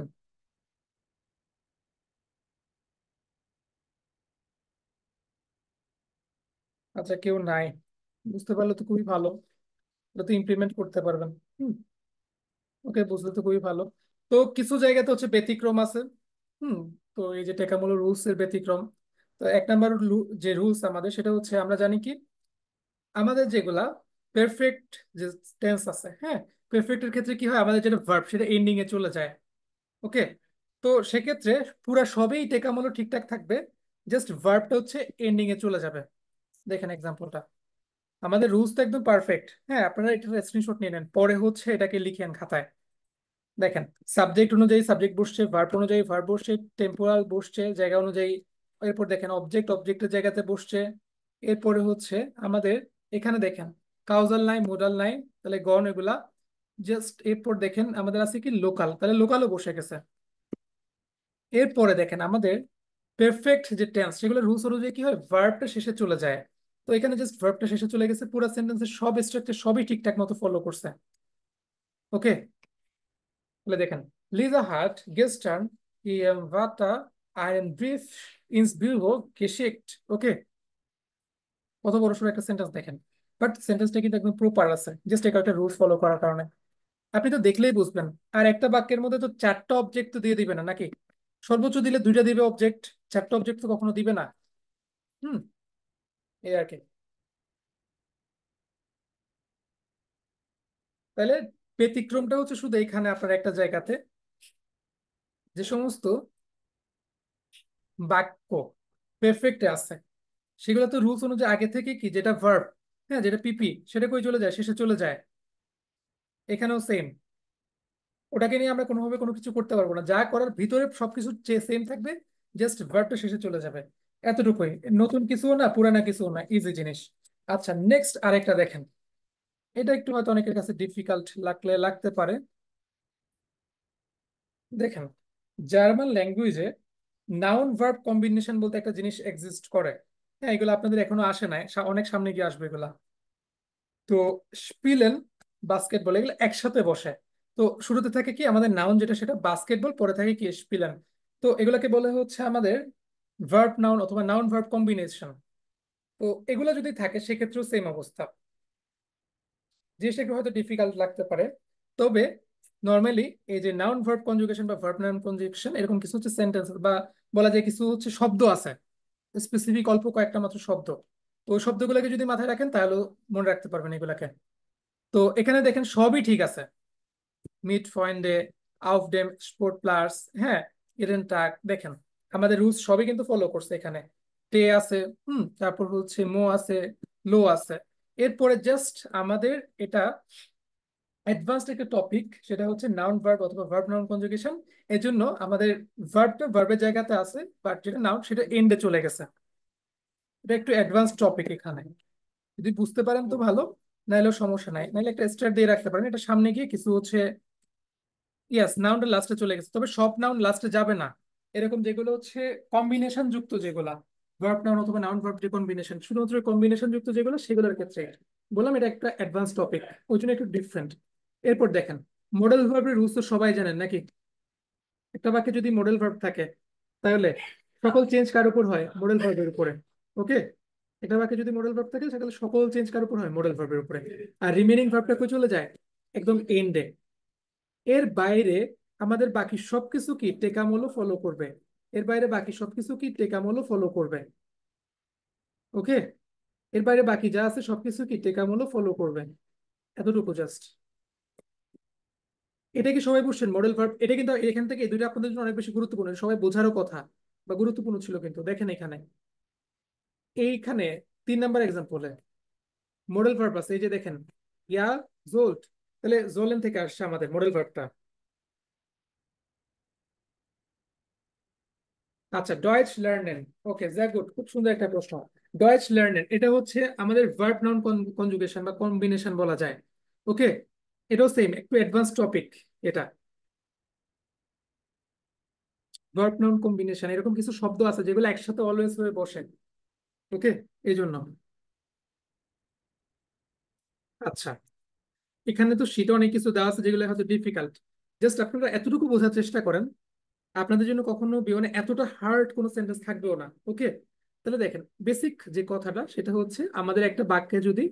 আচ্ছা, কেউ নাই। বুঝতে পারলে তো খুবই ভালো, এটা তো ইমপ্লিমেন্ট করতে পারবেন। হুম। ওকে, বুঝলে তো খুবই ভালো। তো কিছু জায়গাতে হচ্ছে ব্যতিক্রম আছে। হুম। তো এই যে টেকামূলক রুলস এর ব্যতিক্রম, তো এক নাম্বার যে রুলস আমাদের সেটা হচ্ছে আমরা জানি কি, আমাদের যেগুলা পারফেক্ট যে টেন্স আছে, হ্যাঁ, পারফেক্টের ক্ষেত্রে কি হয়, আমাদের যেটা ভার্ব সেটা এন্ডিং এ চলে যায়। ওকে। তো সেক্ষেত্রে পুরা সবই টেকামূলক ঠিকঠাক থাকবে, জাস্ট ভার্বটা হচ্ছে এন্ডিং এ চলে যাবে। দেখেন এক্সাম্পলটা, আমাদের রুলস তো একদম পারফেক্ট, হ্যাঁ, আপনারা এটা স্ক্রিনশট নিয়ে নেন, পরে হচ্ছে এটাকে লিখেন খাতায়। দেখেন, সাবজেক্ট অনুযায়ী সাবজেক্ট বসছে, ভার্ব অনুযায়ী ভার্ব বসছে, টেম্পোরাল বসছে জায়গা অনুযায়ী। এরপর দেখেন অবজেক্ট অবজেক্টের জায়গাতে বসছে। এরপরে হচ্ছে আমাদের এখানে দেখেন কাউজাল নাই, মোডাল নাই, তাহলে গণ এগুলা। জাস্ট এরপর দেখেন আমাদের আছে কি লোকাল, তাহলে লোকালও বসে গেছে। এরপরে দেখেন আমাদের পারফেক্ট যে টেন্স সেগুলো রুলস অনুযায়ী কি হয়, ভার্বটা শেষে চলে যায়। তো এখানে জাস্ট ভার্বটা শেষে চলে গেছে, পুরো সেন্টেন্সের সব স্ট্রাকচার সবই ঠিকঠাক মতো ফলো করছে। ওকে। তাহলে দেখেন, লিজা হাট gestern ihrem Vater einen Brief ins Büro geschickt. ওকে, কত বড় সড়ো একটা সেন্টেন্স দেখেন। বাট সেন্টেন্সটা কিন্তু একদম প্রপার আছে, জাস্ট এটা একটা রুলস ফলো করার কারণে। আপনি তো দেখলেই বুঝবেন। আর একটা বাক্যের মধ্যে তো চারটা অবজেক্ট তো দিয়ে দিবে না নাকি? সর্বোচ্চ দিলে দুইটা দিবে অবজেক্ট, চারটা অবজেক্ট তো কখনো দিবে না। হুম। এই আর কি। তাহলে ব্যতিক্রমটা হচ্ছে শুধু এখানে আপনার একটা জায়গাতে, যে সমস্ত বাক্য পারফেক্টে আছে সেগুলো তো রুলস অনুযায়ী আগে থেকে কি, যেটা ভার্ব, হ্যাঁ, যেটা পিপি সেটা কই চলে যায়, শেষে চলে যায়। এখানেও সেম। ওটাকে নিয়ে আমরা কোনোভাবে কোনো কিছু করতে পারবো না, যা করার ভিতরে সবকিছু সেম থাকবে, জাস্ট ভার্বটা শেষে চলে যাবে। এতটুকুই, নতুন কিছুও না পুরানা কিছুও না, ইজি জিনিস। আচ্ছা, নেক্সট আরেকটা দেখেন। এটা একটু হয়তো অনেকের কাছে ডিফিকাল্ট লাগতে পারে। দেখেন, জার্মান ল্যাঙ্গুয়েজে নাউন ভার্ব কম্বিনেশন বলতে একটা জিনিস এক্সিস্ট করে। হ্যাঁ, এগুলো আপনাদের এখনো আসে নাই, অনেক সামনে গিয়ে আসবে এগুলা। তো স্পিলেন, বাস্কেটবল, এগুলো একসাথে বসে। তো শুরুতে থাকে কি আমাদের নাউন যেটা সেটা বাস্কেটবল, পরে থাকে কি স্পিলেন। তো এগুলাকে বলে হচ্ছে আমাদের ভার্ব নাউন অথবা নাউন ভার্ব কম্বিনেশন। তো এগুলো যদি থাকে সেক্ষেত্রেও সেম অবস্থা। জিনিসটা একটু হয়তো ডিফিকাল্ট লাগতে পারে, তবে নর্মালি এই যে নাউন ভার্ব কনজুগেশন বা ভার্ব নাউন কনজুগেশন এরকম কিছু হচ্ছে সেন্টেন্স বা বলা যায় কিছু হচ্ছে শব্দ আছে, স্পেসিফিক অল্প কয়েকটা মাত্র শব্দ। তো ওই শব্দগুলোকে যদি মাথায় রাখেন তাহলে মনে রাখতে পারবেন এগুলাকে। তো এখানে দেখেন সবই ঠিক আছে, মিট ফ্রয়েন্ডে, auf dem Sportplatz, হ্যাঁ, ইডেন টাক দেখেন, আমাদের রুলস সবই কিন্তু ফলো করছে এখানে। টে আছে, তারপর হচ্ছে মো আছে, লো আছে। এরপরে জাস্ট আমাদের এটা অ্যাডভান্সড একটা টপিক, সেটা হচ্ছে নাউন ভার্ব অথবা ভার্ব নাউন কনজুগেশন। এর জন্য আমাদের ভার্বটা ভার্বের জায়গাতে আছে, বাট যেটা নাউন সেটা এন্ডে চলে গেছে। এটা একটু অ্যাডভান্স টপিক এখানে, যদি বুঝতে পারেন তো ভালো, নাইলেও সমস্যা নাই, নাইলে একটা স্টার দিয়ে রাখতে পারেন। এটা সামনে গিয়ে কিছু হচ্ছে, ইয়াস নাউনটা লাস্টে চলে গেছে, তবে সব নাউন লাস্টে যাবে না। এরকম যেগুলো হচ্ছে কম্বিনেশন যুক্ত, যেগুলা ভার্ব নাউন অথবা নাউন ভার্ব যে কম্বিনেশন, শুধুমাত্র কম্বিনেশন যুক্ত যেগুলো, সেগুলোর ক্ষেত্রে বললাম এটা একটা অ্যাডভান্স টপিক, ওই জন্য একটু ডিফারেন্ট। এরপর দেখেন, মডেল ভার্বের রুলস তো সবাই জানেন নাকি? একটা বাক্যে যদি মডেল ভার্ব থাকে, তাহলে সকল চেঞ্জ কার উপর হয়? মডেল ভার্বের উপরে। ওকে, একটা বাক্যে যদি মডেল ভার্ব থাকে তাহলে সকল চেঞ্জ কার উপর হয়? মডেল ভার্বের উপরে। আর রিমেনিং ভার্বটা কই চলে যায়? একদম এন্ডে। এর বাইরে আমাদের বাকি সবকিছু কি টেকামোলো ফলো করবে। এর বাইরে বাকি সবকিছু কি টেকামোলো ফলো করবে। ওকে, এর বাইরে বাকি যা আছে সবকিছু কি টেকামোলো ফলো করবে। এতটুকু জাস্ট। এটা কি সবাই বুঝছেন? মডেল ভার্ব এটা কিন্তু এখান থেকে এই দুইটা আপনাদের জন্য অনেক বেশি গুরুত্বপূর্ণ, সবাই বোঝারও কথা বা গুরুত্বপূর্ণ ছিল। কিন্তু দেখেন এখানে, এইখানে 3 নাম্বার এক্সাম্পলে মডেল ভার্ব আছে, এই যে দেখেন, ইয়া জোল্ট, তাহলে জোলেন থেকে আসছে আমাদের মডেল ভার্বটা। আচ্ছা, ডয়েচ লার্নেন। ওকে, যা গুড, খুব সুন্দর একটা প্রশ্ন। ডয়েচ লার্নেন এটা হচ্ছে আমাদের ভার্ব নাউন কনজুগেশন বা কম্বিনেশন বলা যায়। ওকে, এটাও সেম, একটু অ্যাডভান্স টপিক এটা। ভার্ব নাউন কম্বিনেশন, এরকম কিছু শব্দ আছে যেগুলো একসাথে অলওয়েজ হয়ে বসে। ওকে, এই জন্য। আচ্ছা, এখানে তো শীটে অনেক কিছু দেওয়া আছে যেগুলো হয়তো ডিফিকাল্ট। জাস্ট আপনারা এতটুকু বোঝার চেষ্টা করেন, আপনাদের জন্য কখনো বিমানে এতটা হার্ড কোনো সেন্টেন্স থাকবেও না। ওকে, তাহলে দেখেন, বেসিক যে কথাটা সেটা হচ্ছে, আমাদের একটা বাক্যে যদি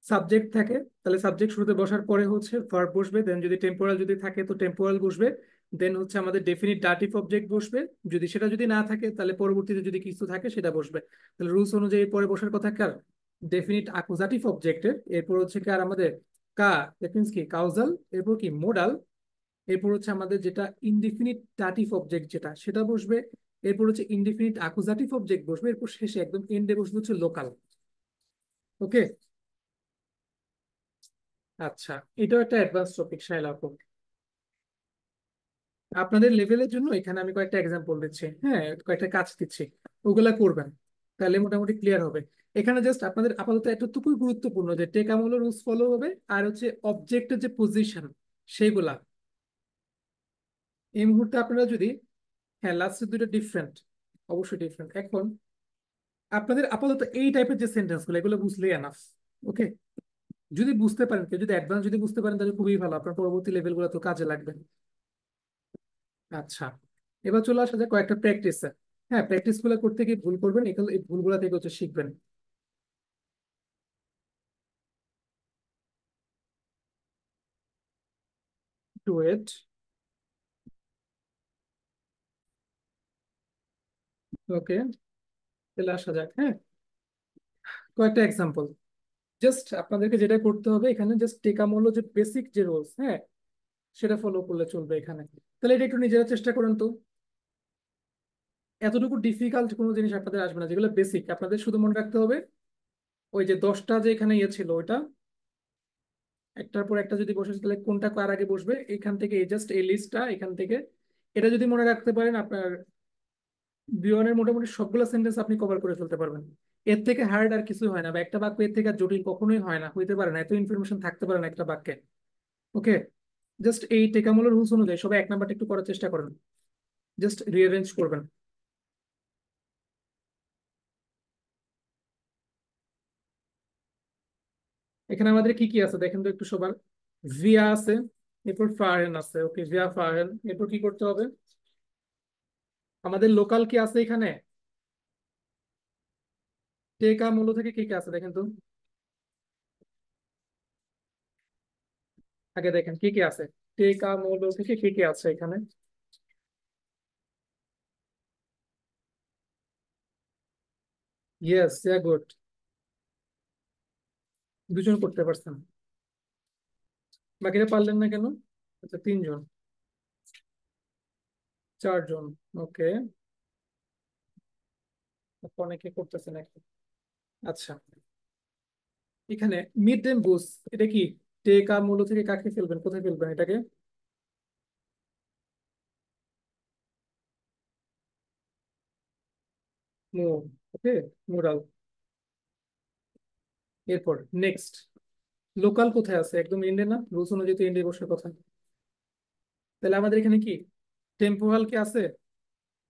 সাবজেক্ট থাকে, তাহলে সাবজেক্ট শুরুতে বসার পরে হচ্ছে ভার্ব বসবে, দেন যদি টেম্পোরাল যদি থাকে তো টেম্পোরাল বসবে, দেন হচ্ছে আমাদের ডেফিনিট ডাটিভ অবজেক্ট বসবে, যদি সেটা যদি না থাকে তাহলে পরবর্তীতে যদি কিছু থাকে সেটা বসবে। তাহলে রুলস অনুযায়ী পরে বসার কথা কার? ডেফিনিট আকুজাটিভ অবজেক্টের। এরপর হচ্ছে কার আমাদের? কা, দ্যাট মিনস কি কাউজাল। এরপর কি মোডাল। এরপর হচ্ছে আমাদের যেটা ইনডিফিনিট ডাটিভ অবজেক্ট যেটা, সেটা বসবে। এরপর হচ্ছে ইনডিফিনিট আকুজাটিভ অবজেক্ট বসবে। এরপর শেষে একদম এন্ডে বসবে হচ্ছে লোকাল। ওকে, আচ্ছা, এটাও একটা অ্যাডভান্স টপিক শাইলা আপু। আপনাদের লেভেলের জন্য এখানে আমি কয়েকটা এক্সাম্পল দিচ্ছি, হ্যাঁ, কয়েকটা কাজ দিচ্ছি, ওগুলা করবেন, তাহলে মোটামুটি ক্লিয়ার হবে। এখানে জাস্ট আপনাদের আপাতত এতটুকুই গুরুত্বপূর্ণ যে টেকামুলো রুলস ফলো হবে, আর হচ্ছে অবজেক্টের যে পজিশন সেগুলা। এই মুহূর্তে আপনারা যদি, হ্যাঁ লাস্টের দুটো ডিফারেন্ট, অবশ্যই ডিফারেন্ট। এখন আপনাদের আপাতত এই টাইপের যে সেন্টেন্স গুলো, এগুলো বুঝলেই এনাফ। ওকে, যদি বুঝতে পারেন, কেউ যদি অ্যাডভান্স যদি বুঝতে পারেন তাহলে খুবই ভালো, আপনার পরবর্তী লেভেল গুলো তো কাজে লাগবে। আচ্ছা, এবার চলে আসা যায় কয়েকটা প্র্যাকটিস। হ্যাঁ, প্র্যাকটিস গুলো করতে গিয়ে ভুল করবেন, এগুলো এই ভুলগুলো থেকে হচ্ছে শিখবেন। Two wait. ওকে, তাহলে আসা যাক, হ্যাঁ, কয়েকটা এক্সাম্পল। জাস্ট আপনাদেরকে যেটা করতে হবে এখানে, জাস্ট টেকামোলো যে বেসিক যে রুলস, হ্যাঁ, সেটা ফলো করলে চলবে এখানে। তাহলে এটা একটু নিজেরা চেষ্টা করুন তো। এতটুকু ডিফিকাল্ট কোনো জিনিস আপনাদের আসবে না, যেগুলো বেসিক আপনাদের শুধু মনে রাখতে হবে। ওই যে 10টা যে এখানে ইয়ে ছিল, ওইটা একটার পর একটা যদি বসে তাহলে কোনটা কার আগে বসবে, এখান থেকে এই জাস্ট এই লিস্টটা এখান থেকে, এটা যদি মনে রাখতে পারেন, আপনার বিয়নের মোটামুটি সবগুলো সেন্টেন্স আপনি কভার করে ফেলতে পারবেন। এর থেকে হার্ড আর কিছু হয় না, বা একটা বাক্য এর থেকে আর জটিল কখনোই হয় না, হইতে পারে না, এত ইনফরমেশন থাকতে পারে না একটা বাক্যে। ওকে, জাস্ট এই টেকামূলের রুলস অনুযায়ী সবাই 1 নাম্বারটা একটু করার চেষ্টা করেন, জাস্ট রিঅ্যারেঞ্জ করবেন। এখানে আমাদের কি কি আছে দেখেন তো একটু সবার। ভিয়া আছে, এরপর ফারেন আছে। ওকে, ভিয়া ফারেন, এরপর কি করতে হবে? আমাদের লোকাল কি আছে এখানে? টেকা মূল থেকে কি কি আছে দেখেন তো, আগে দেখেন কি কি আছে। টেকা মূল থেকে কি কি আছে এখানে? ইয়েস, গুড, দুজন করতে পারছেন, বাকিরা পারলেন না কেন? আচ্ছা, 3 জন। চারজন। ওকে। অনেকে করতেছে নাকি? আচ্ছা, এখানে মিড টাইম বুস, এটা কি টেকা মূল্য থেকে কাকে ফেলবেন, কোথায় ফেলবেন এটাকে? মো, ওকে, মোরাল। এরপর নেক্সট, লোকাল কোথায় আছে? একদম ইন্ডিয়া না, রুলস অনুযায়ী তো ইন্ডিয়া বসার কথা। তাহলে আমাদের এখানে কি টেম্পোরাল কি আছে?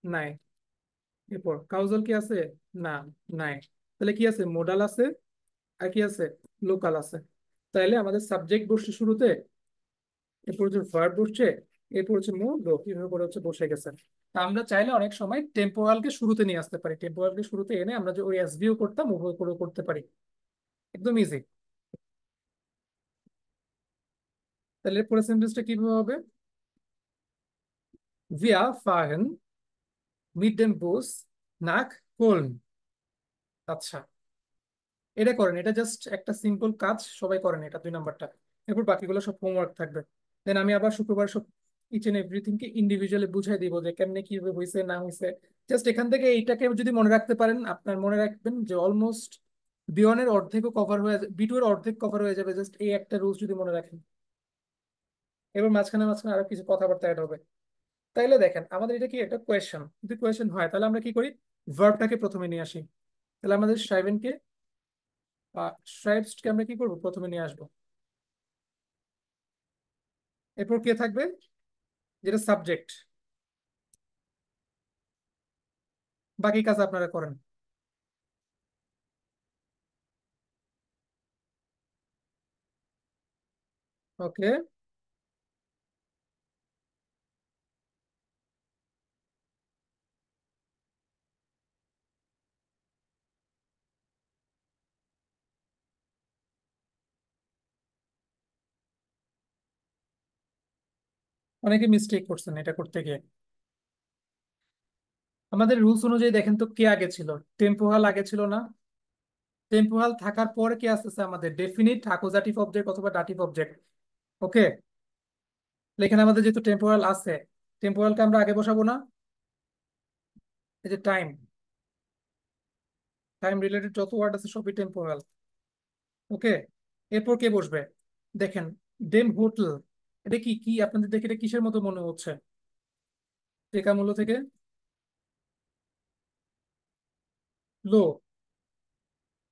নাই। এরপর কাউজাল কি আছে? না, নাই। তাহলে কি আছে? মোডাল আছে, আর কি আছে? লোকাল আছে। তাইলে আমাদের সাবজেক্ট বসছে শুরুতে, এরপর হচ্ছে ভার্ব বসছে, এরপর হচ্ছে মোড, এভাবে করে হচ্ছে বসে গেছে। তা আমরা চাইলে অনেক সময় টেম্পোরালকে শুরুতে নিয়ে আসতে পারি, টেম্পোরালকে শুরুতে এনে আমরা যে ওই এসভিও করতাম উভয় করে করতে পারি। একদম ইজি। তাহলে পরের সেন্টেন্সটা কিভাবে হবে? Wir fahren mit dem Bus nach Köln। আচ্ছা, এটা করেন, এটা জাস্ট একটা সিম্পল কাজ, সবাই করেন এটা, 2 নাম্বারটা। এরপর বাকিগুলো সব হোমওয়ার্ক থাকবে। দেন আমি আবার শুক্রবার সব ইচ এন্ড এভরিথিং কে ইন্ডিভিজুয়ালি বুঝাই দিব যে কেমনে কিভাবে হয়েছে না হয়েছে। জাস্ট এখান থেকে এইটাকে যদি মনে রাখতে পারেন, আপনার মনে রাখবেন যে অলমোস্ট বি1 এর অর্ধেকও কভার হয়ে যাবে, বি2 এর অর্ধেক কভার হয়ে যাবে, জাস্ট এই একটা রুলস যদি মনে রাখেন। এবার মাঝখানে মাঝখানে আরো কিছু কথাবার্তা অ্যাড হবে। তাইলে দেখেন আমাদের এটা কি একটা কোয়েশ্চেন, যদি কোয়েশ্চেন হয় তাহলে আমরা কি করি? ভার্বটাকে প্রথমে নিয়ে আসি। তাহলে আমাদের সাইবেনকে স্ট্রাইপসকে আমরা কি করবো, প্রথমে নিয়ে আসবো। এরপর কে থাকবে? যেটা সাবজেক্ট। বাকি কাজ আপনারা করেন। ওকে। অনেকে মিস্টেক করছেন এটা করতে গিয়ে। আমাদের রুলস অনুযায়ী দেখেন তো কে আগে ছিল? টেম্পোরাল আগে ছিল না? টেম্পোরাল থাকার পরে কে আসতেছে? আমাদের ডেফিনিট অ্যাকুজাটিভ অবজেক্ট অথবা ডাটিভ অবজেক্ট। ওকে। এখানে আমাদের যেহেতু টেম্পোরাল আছে, টেম্পোরালকে আমরা আগে বসাবো না? এই যে টাইম, টাইম রিলেটেড যত ওয়ার্ড আছে সবই টেম্পোরাল। ওকে। এরপর কে বসবে? দেখেন, ডেম হোটেল, এটা কি কি আপনাদের দেখে এটা কিসের মতো মনে হচ্ছে? টেকা মূল্য থেকে লো।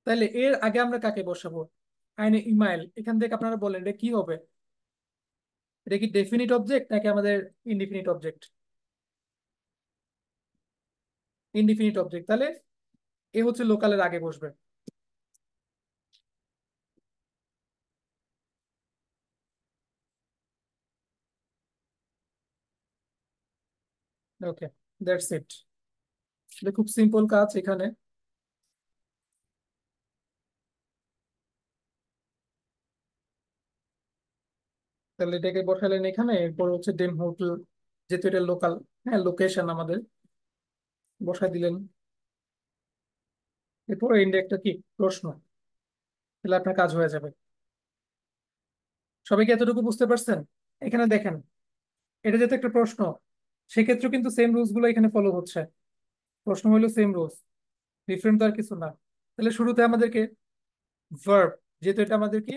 তাহলে এর আগে আমরা কাকে বসাবো? আইনে ইমাইল। এখান থেকে আপনারা বলেন এটা কি হবে? এটা কি ডেফিনিট অবজেক্ট নাকি আমাদের ইনডিফিনিট অবজেক্ট? Indefinite object. তাহলে এ হচ্ছে লোকালের আগে বসবে। ওকে, দ্যাটস ইট। এটা খুব সিম্পল কাজ এখানে। তাহলে এটাকে বসালেন এখানে, এরপর হচ্ছে ডেম হোটেল, যেহেতু এটা লোকাল, হ্যাঁ লোকেশন আমাদের বসাই দিলেন। এরপর এন্ডে একটা কি প্রশ্ন, তাহলে আপনার কাজ হয়ে যাবে। সবাই কি এতটুকু বুঝতে পারছেন? এখানে দেখেন, এটা যেহেতু একটা প্রশ্ন, সেক্ষেত্রে কিন্তু সেম রুলস গুলো এখানে ফলো হচ্ছে। প্রশ্ন হইলো সেম রুলস, ডিফারেন্ট তো আর কিছু না। তাহলে শুরুতে আমাদেরকে ভার্ব, যেহেতু এটা আমাদের কি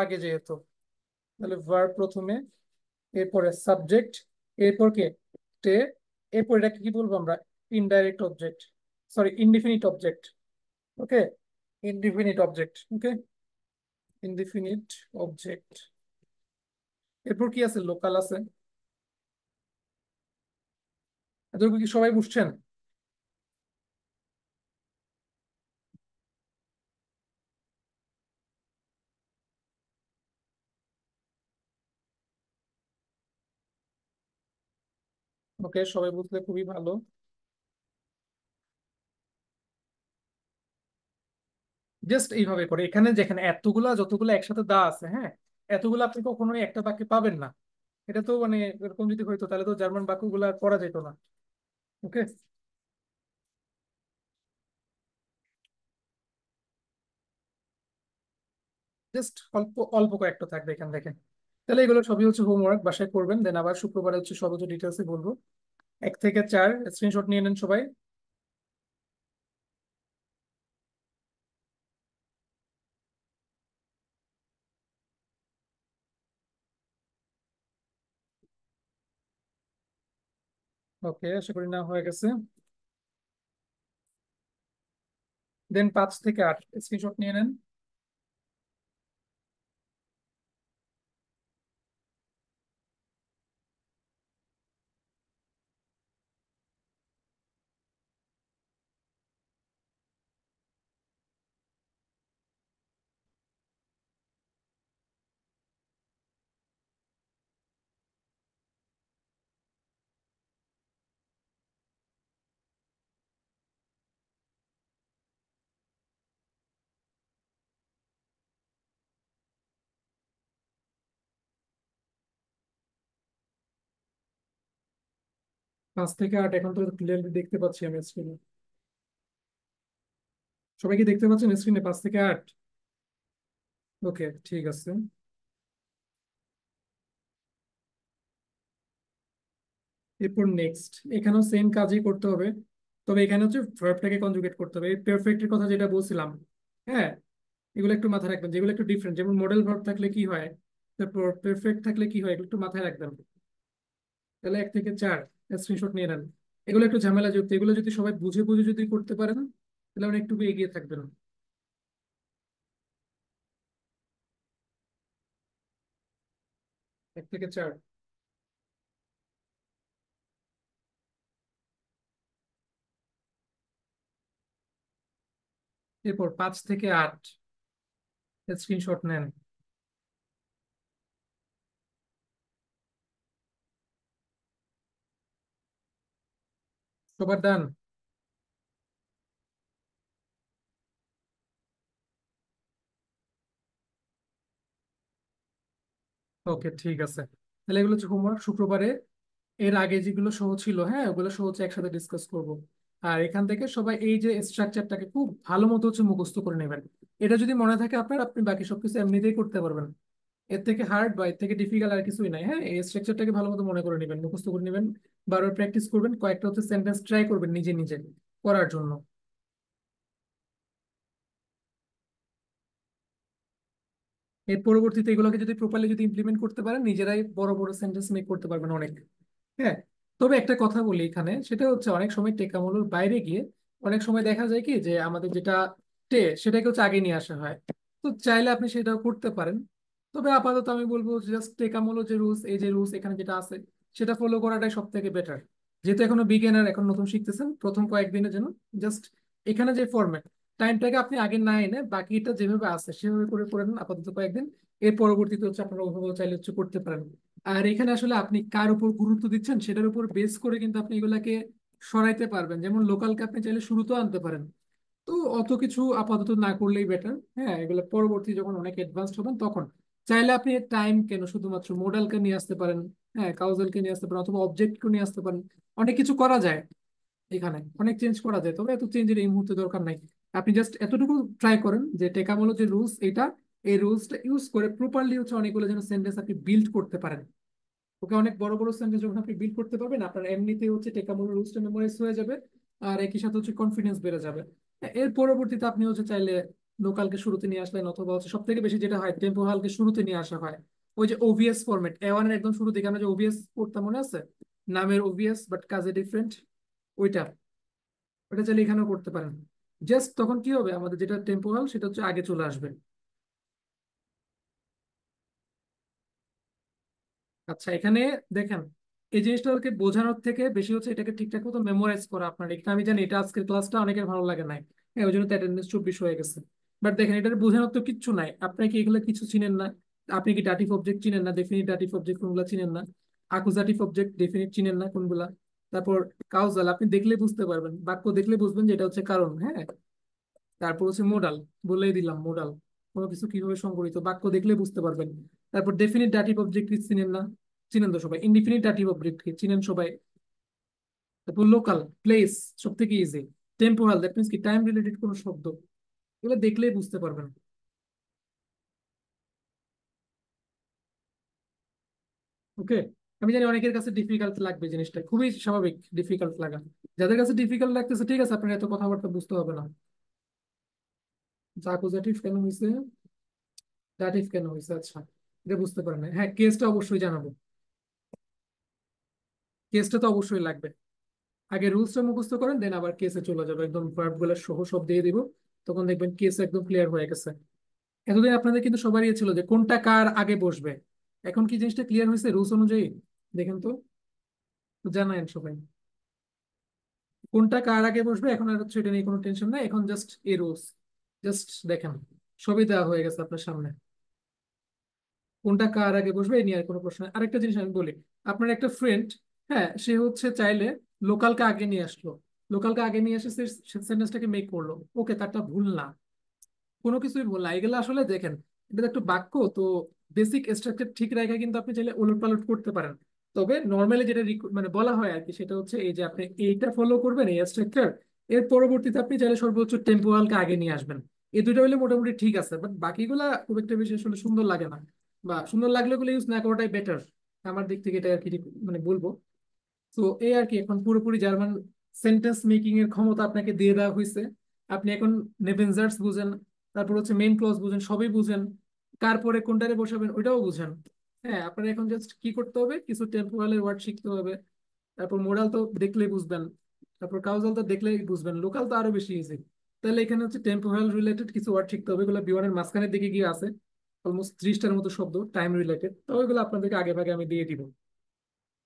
আগে যেহেতু, তাহলে ভার্ব প্রথমে, এরপরে সাবজেক্ট, এরপর কে টে, এরপর এটাকে কি বলবো আমরা? Indirect object, sorry indefinite object. Okay, indefinite object. Okay, indefinite object. এরপর কি আছে? লোকাল আছে। এতটুকু কি সবাই বুঝছেন? ওকে, সবাই বুঝলে খুবই ভালো। জাস্ট এইভাবে করে এখানে যেখানে এতগুলা যতগুলো একসাথে দেওয়া আছে, হ্যাঁ, এতগুলো আপনি কখনোই একটা বাক্যে পাবেন না। এটা তো মানে এরকম যদি হইতো তাহলে তো জার্মান বাক্যগুলো আর পড়া যেত না। ওকে, জাস্ট অল্প অল্প কয়েকটা থাকবে এখান থেকে। তাহলে এগুলো সবই হচ্ছে হোমওয়ার্ক, বাসায় করবেন, দেন আবার শুক্রবারে হচ্ছে সর্বোচ্চ ডিটেলসে বলবো। 1 থেকে 4 স্ক্রিনশট নিয়ে নেন সবাই। ওকে, আশা করি না হয়ে গেছে। দেন 5 থেকে 8 স্ক্রিনশট নিয়ে নেন। 5 থেকে 8 এখন তো ক্লিয়ারলি দেখতে পাচ্ছি আমি স্ক্রিনে। সবাই কি দেখতে পাচ্ছেন স্ক্রিনে 5 থেকে 8? ওকে, ঠিক আছে। এরপর নেক্সট, এখানেও সেম কাজই করতে হবে, তবে এখানে হচ্ছে ভার্বটাকে কনজুগেট করতে হবে। এই পারফেক্টের কথা যেটা বলছিলাম, হ্যাঁ, এগুলো একটু মাথায় রাখবেন, যেগুলো একটু ডিফারেন্ট, যেমন মডেল ভার্ব থাকলে কি হয়, তারপর পারফেক্ট থাকলে কি হয়, এগুলো একটু মাথায় রাখবেন। তাহলে 1 থেকে 4 স্ক্রিনশট নিয়ে নেন। এগুলো একটু ঝামেলা যুক্ত, এগুলো যদি সবাই বুঝে বুঝে যদি করতে পারেন তাহলে অনেক একটু এগিয়ে থাকবেন। 1 থেকে 4। এরপর 5 থেকে 8 স্ক্রিনশট নেন। সবার ডান? ওকে, ঠিক আছে। তাহলে এগুলো হচ্ছে হোমওয়ার্ক, শুক্রবারে এর আগে যেগুলো সহ ছিল, হ্যাঁ, ওগুলো সহ হচ্ছে একসাথে ডিসকাস করব। আর এখান থেকে সবাই এই যে স্ট্রাকচারটাকে খুব ভালো মতো হচ্ছে মুখস্থ করে নেবেন। এটা যদি মনে থাকে আপনার, আপনি বাকি সবকিছু এমনিতেই করতে পারবেন। এর থেকে হার্ড বা এর থেকে ডিফিকাল্ট আর কিছুই নাই। হ্যাঁ, এই স্ট্রাকচারটাকে ভালো মতো মনে করে নেবেন, মুখস্থ করে নেবেন। বারবার প্র্যাকটিস করবেন, কয়েকটা হচ্ছে সেন্টেন্স ট্রাই করবেন নিজে নিজে করার জন্য। এর পরবর্তীতে এগুলোকে যদি প্রপারলি যদি ইমপ্লিমেন্ট করতে পারেন, নিজেরাই বড় বড় সেন্টেন্স মেক করতে পারবেন অনেক। হ্যাঁ, তবে একটা কথা বলি এখানে, সেটা হচ্ছে অনেক সময় টেকামূলর বাইরে গিয়ে অনেক সময় দেখা যায় কি যে আমাদের যেটা সেটাকে হচ্ছে আগে নিয়ে আসা হয়। তো চাইলে আপনি সেটাও করতে পারেন। তবে আপাতত আমি বলবো জাস্ট টেকামূলর যে রুলস, এই যে রুলস এখানে যেটা আছে সেটা ফলো করাটাই সব থেকে বেটার। যেহেতু এখনো বিগিনার, এখন নতুন শিখতেছেন, প্রথম কয়েকদিনের জন্য জাস্ট এখানে যে ফরম্যাট, টাইমটাকে আপনি আগে না এনে বাকিটা যেভাবে আছে সেভাবে করে করে নেন আপাতত কয়েকদিন। এর পরবর্তীতে হচ্ছে আপনারা অভিভাবক চাইলে হচ্ছে করতে পারেন। আর এখানে আসলে আপনি কার উপর গুরুত্ব দিচ্ছেন সেটার উপর বেস করে কিন্তু আপনি এগুলাকে সরাইতে পারবেন। যেমন লোকালকে আপনি চাইলে শুরুতেও আনতে পারেন। তো অত কিছু আপাতত না করলেই বেটার। হ্যাঁ, এগুলো পরবর্তী যখন অনেক অ্যাডভান্সড হবেন তখন চাইলে আপনি টাইম কেন শুধুমাত্র মোডালকে নিয়ে আসতে পারেন, হ্যাঁ, কাউজালকে নিয়ে আসতে পারেন, অথবা অবজেক্টকে নিয়ে আসতে পারেন। অনেক কিছু করা যায়, এখানে অনেক চেঞ্জ করা যায়, তবে এত চেঞ্জের এই মুহূর্তে দরকার নাই। আপনি জাস্ট এতটুকু ট্রাই করেন যে টেকামূল যে রুলস এটা, এই রুলসটা ইউজ করে প্রপারলি হচ্ছে অনেকগুলো যেন সেন্টেন্স আপনি বিল্ড করতে পারেন। ওকে, অনেক বড় বড় সেন্টেন্স যখন আপনি বিল্ড করতে পারবেন, আপনার এমনিতেই হচ্ছে টেকামূল রুলসটা মেমোরাইজ হয়ে যাবে। আর একই সাথে হচ্ছে কনফিডেন্স বেড়ে যাবে। এর পরবর্তীতে আপনি হচ্ছে চাইলে লোকালকে শুরুতে নিয়ে আসলেন, অথবা হচ্ছে সব থেকে বেশি যেটা হয় টেম্পোরালকে শুরুতে নিয়ে আসা হয়। ওই যে ওভিএস ফরম্যাট, এ1 এর একদম শুরু থেকে আমরা যে ওভিএস করতাম মনে আছে, নামের ওভিএস বাট কাজে ডিফারেন্ট, ওইটা ওটা চাইলে এখানেও করতে পারেন। জাস্ট তখন কি হবে, আমাদের যেটা টেম্পোরাল সেটা হচ্ছে আগে চলে আসবে। আচ্ছা, এখানে দেখেন, এই জিনিসটাকে বোঝানোর থেকে বেশি হচ্ছে এটাকে ঠিকঠাক মতো মেমোরাইজ করা আপনার। এটা আমি জানি এটা আজকের ক্লাসটা অনেকের ভালো লাগে নাই, হ্যাঁ, ওই জন্য অ্যাটেন্ডেন্স 24 হয়ে গেছে। বাট দেখেন, এটা বোঝানোর তো কিচ্ছু নাই। আপনি কি এগুলো কিছু চিনেন না? আপনি কি ডাটিভ অবজেক্ট চিনেন না? ডেফিনিট ডাটিভ অবজেক্ট কোনগুলো চিনেন না? আকুজাটিভ অবজেক্ট ডেফিনিট চিনেন না কোনগুলা? তারপর কাউজাল আপনি দেখলে বুঝতে পারবেন, বাক্য দেখলে বুঝবেন যে এটা হচ্ছে কারণ, হ্যাঁ। তারপর হচ্ছে মোডাল, বলেই দিলাম মোডাল, কোনো কিছু কিভাবে সংগঠিত বাক্য দেখলে বুঝতে পারবেন। তারপর ডেফিনিট ডাটিভ অবজেক্ট কি চিনেন না? চিনেন তো সবাই। ইনডিফিনিট ডাটিভ অবজেক্ট কি চিনেন সবাই? তারপর লোকাল, প্লেস, সব থেকে ইজি। টেম্পোরাল, দ্যাট মিনস কি টাইম রিলেটেড কোনো শব্দ, এগুলো দেখলেই বুঝতে পারবেন। ওকে, আমি জানি অনেকের কাছে ডিফিকাল্ট লাগবে, জিনিসটা খুবই স্বাভাবিক ডিফিকাল্ট লাগা। যাদের কাছে ডিফিকাল্ট লাগতেছে ঠিক আছে, আপনার এত কথাবার্তা বুঝতে হবে না। অ্যাকুজাটিভ কেন হয়েছে, দাটিভ কেন হয়েছে, আচ্ছা এটা বুঝতে পারেন না। হ্যাঁ, কেসটা অবশ্যই জানাবো, কেসটা তো অবশ্যই লাগবে। আগে রুলসটা মুখস্থ করেন, দেন আবার কেসে চলে যাবে, একদম ভার্ব গুলো সহ সব দিয়ে দিব। তখন দেখবেন কেস একদম ক্লিয়ার হয়ে গেছে। এতদিন আপনাদের কিন্তু সবারই ছিল যে কোনটা কার আগে বসবে, এখন কি জিনিসটা ক্লিয়ার হয়েছে রুলস অনুযায়ী? দেখেন তো, জানায়েন সবাই কোনটা কার আগে বসবে। এখন আর হচ্ছে এটা নিয়ে কোনো টেনশন নাই, এখন জাস্ট এই রুলস জাস্ট দেখেন, সবই দেওয়া হয়ে গেছে আপনার সামনে। কোনটা কার আগে বসবে এই নিয়ে আর কোনো প্রশ্ন নেই। আরেকটা জিনিস আমি বলি, আপনার একটা ফ্রেন্ড, হ্যাঁ সে হচ্ছে চাইলে লোকালকে আগে নিয়ে আসলো, লোকালকে আগে নিয়ে এসে সেন্টেন্সটাকে মেক করলো, ওকে তারটা ভুল না, কোনো কিছুই ভুল না। এগুলো আসলে দেখেন, এটা তো একটা বাক্য তো, বেসিক স্ট্রাকচার ঠিক রেখে কিন্তু আপনি চাইলে ওলট পালট করতে পারেন। তবে নর্মালি যেটা মানে বলা হয় আর কি, সেটা হচ্ছে এই যে আপনি এইটা ফলো করবেন এই স্ট্রাকচার, এর পরবর্তীতে আপনি চাইলে সর্বোচ্চ টেম্পোরালকে আগে নিয়ে আসবেন। এই দুটো হলে মোটামুটি ঠিক আছে, বাট বাকিগুলা খুব একটা বেশি আসলে সুন্দর লাগে না, বা সুন্দর লাগলে ওগুলো ইউজ না করাটাই বেটার। আমার দিক থেকে এটা আর কি মানে বলবো। তো এই আর কি, এখন পুরোপুরি জার্মান সেন্টেন্স মেকিং এর ক্ষমতা আপনাকে দিয়ে দেওয়া হয়েছে। আপনি এখন নেভেনজার্স বুঝেন, তারপর হচ্ছে মেইন ক্লজ বুঝেন, সবই বুঝেন, কার পরে কোনটারে বসাবেন ওইটাও বুঝেন। হ্যাঁ, আপনার এখন জাস্ট কি করতে হবে, কিছু টেম্পোরালের ওয়ার্ড শিখতে হবে। তারপর মোরাল তো দেখলেই বুঝবেন, তারপর কাউজাল তো দেখলেই বুঝবেন, লোকাল তো আরো বেশি ইজি। তাহলে এখানে হচ্ছে টেম্পোরাল রিলেটেড কিছু ওয়ার্ড শিখতে হবে, এগুলো বিমানের মাঝখানের দিকে গিয়ে আছে, অলমোস্ট 30টার মতো শব্দ টাইম রিলেটেড, তো ওইগুলো আপনাদেরকে আগে ভাগে আমি দিয়ে দিব।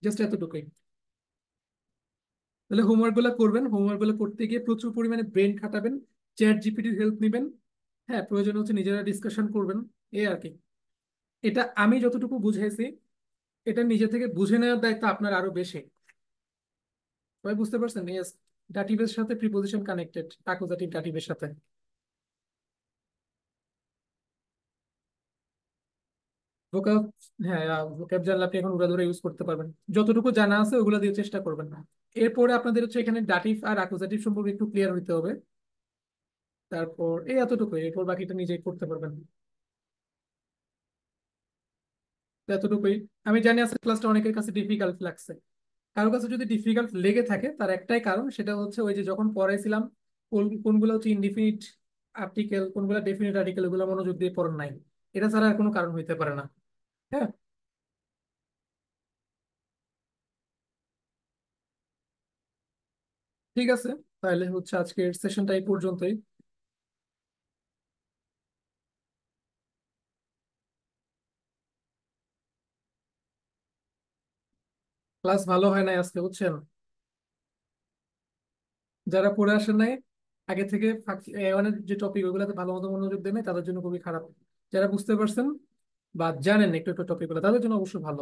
জাস্ট এতটুকুই। তাহলে হোমওয়ার্ক গুলো করবেন, হোমওয়ার্ক গুলো করতে গিয়ে প্রচুর পরিমাণে ব্রেন খাটাবেন, চ্যাট জিপিটির হেল্প নেবেন। হ্যাঁ, প্রয়োজন হচ্ছে নিজেরা ডিসকাশন করবেন, এই আর কি। এটা আমি যতটুকু বুঝাইছি, এটা নিজে থেকে বুঝে নেওয়ার দায়িত্ব আপনার আরো বেশি। সবাই বুঝতে পারছেন? ইয়েস, ডাটিভের সাথে প্রিপোজিশন কানেক্টেড, অ্যাকুজাটিভ ডাটিভের সাথে। ভোকাব, হ্যাঁ ভোকাব জানলে আপনি এখন উড়াধুরা ইউজ করতে পারবেন। যতটুকু জানা আছে ওগুলো দিয়ে চেষ্টা করবেন না। এরপরে আপনাদের হচ্ছে এখানে ডাটিভ আর অ্যাকুজাটিভ সম্পর্কে একটু ক্লিয়ার হইতে হবে। তারপর এই এতটুকু, এরপর বাকিটা নিজেই করতে পারবেন। তো এতটুকুই। আমি জানি আজকে ক্লাসটা অনেকের কাছে ডিফিকাল্ট লাগছে। কারো কাছে যদি ডিফিকাল্ট লেগে থাকে তার একটাই কারণ, সেটা হচ্ছে ওই যে যখন পড়াইছিলাম কোনগুলো হচ্ছে ইনডিফিনিট আর্টিকেল, কোনগুলো ডেফিনিট আর্টিকেল, ওগুলো মনোযোগ দিয়ে পড়েন নাই। এটা ছাড়া আর কোনো কারণ হইতে পারে না। হ্যাঁ, ঠিক আছে, তাহলে হচ্ছে আজকের সেশনটা এই পর্যন্তই। ক্লাস ভালো হয় নাই আজকে, বুঝছেন? যারা পড়ে আসেন নাই আগে থেকে, অনেক যে টপিক ওগুলোতে ভালো মতো মনোযোগ দেন নাই, তাদের জন্য খুবই খারাপ। যারা বুঝতে পারছেন বা জানেন একটু একটু টপিক গুলো, তাদের জন্য অবশ্যই ভালো,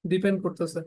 ডিপেন্ড করতেছে।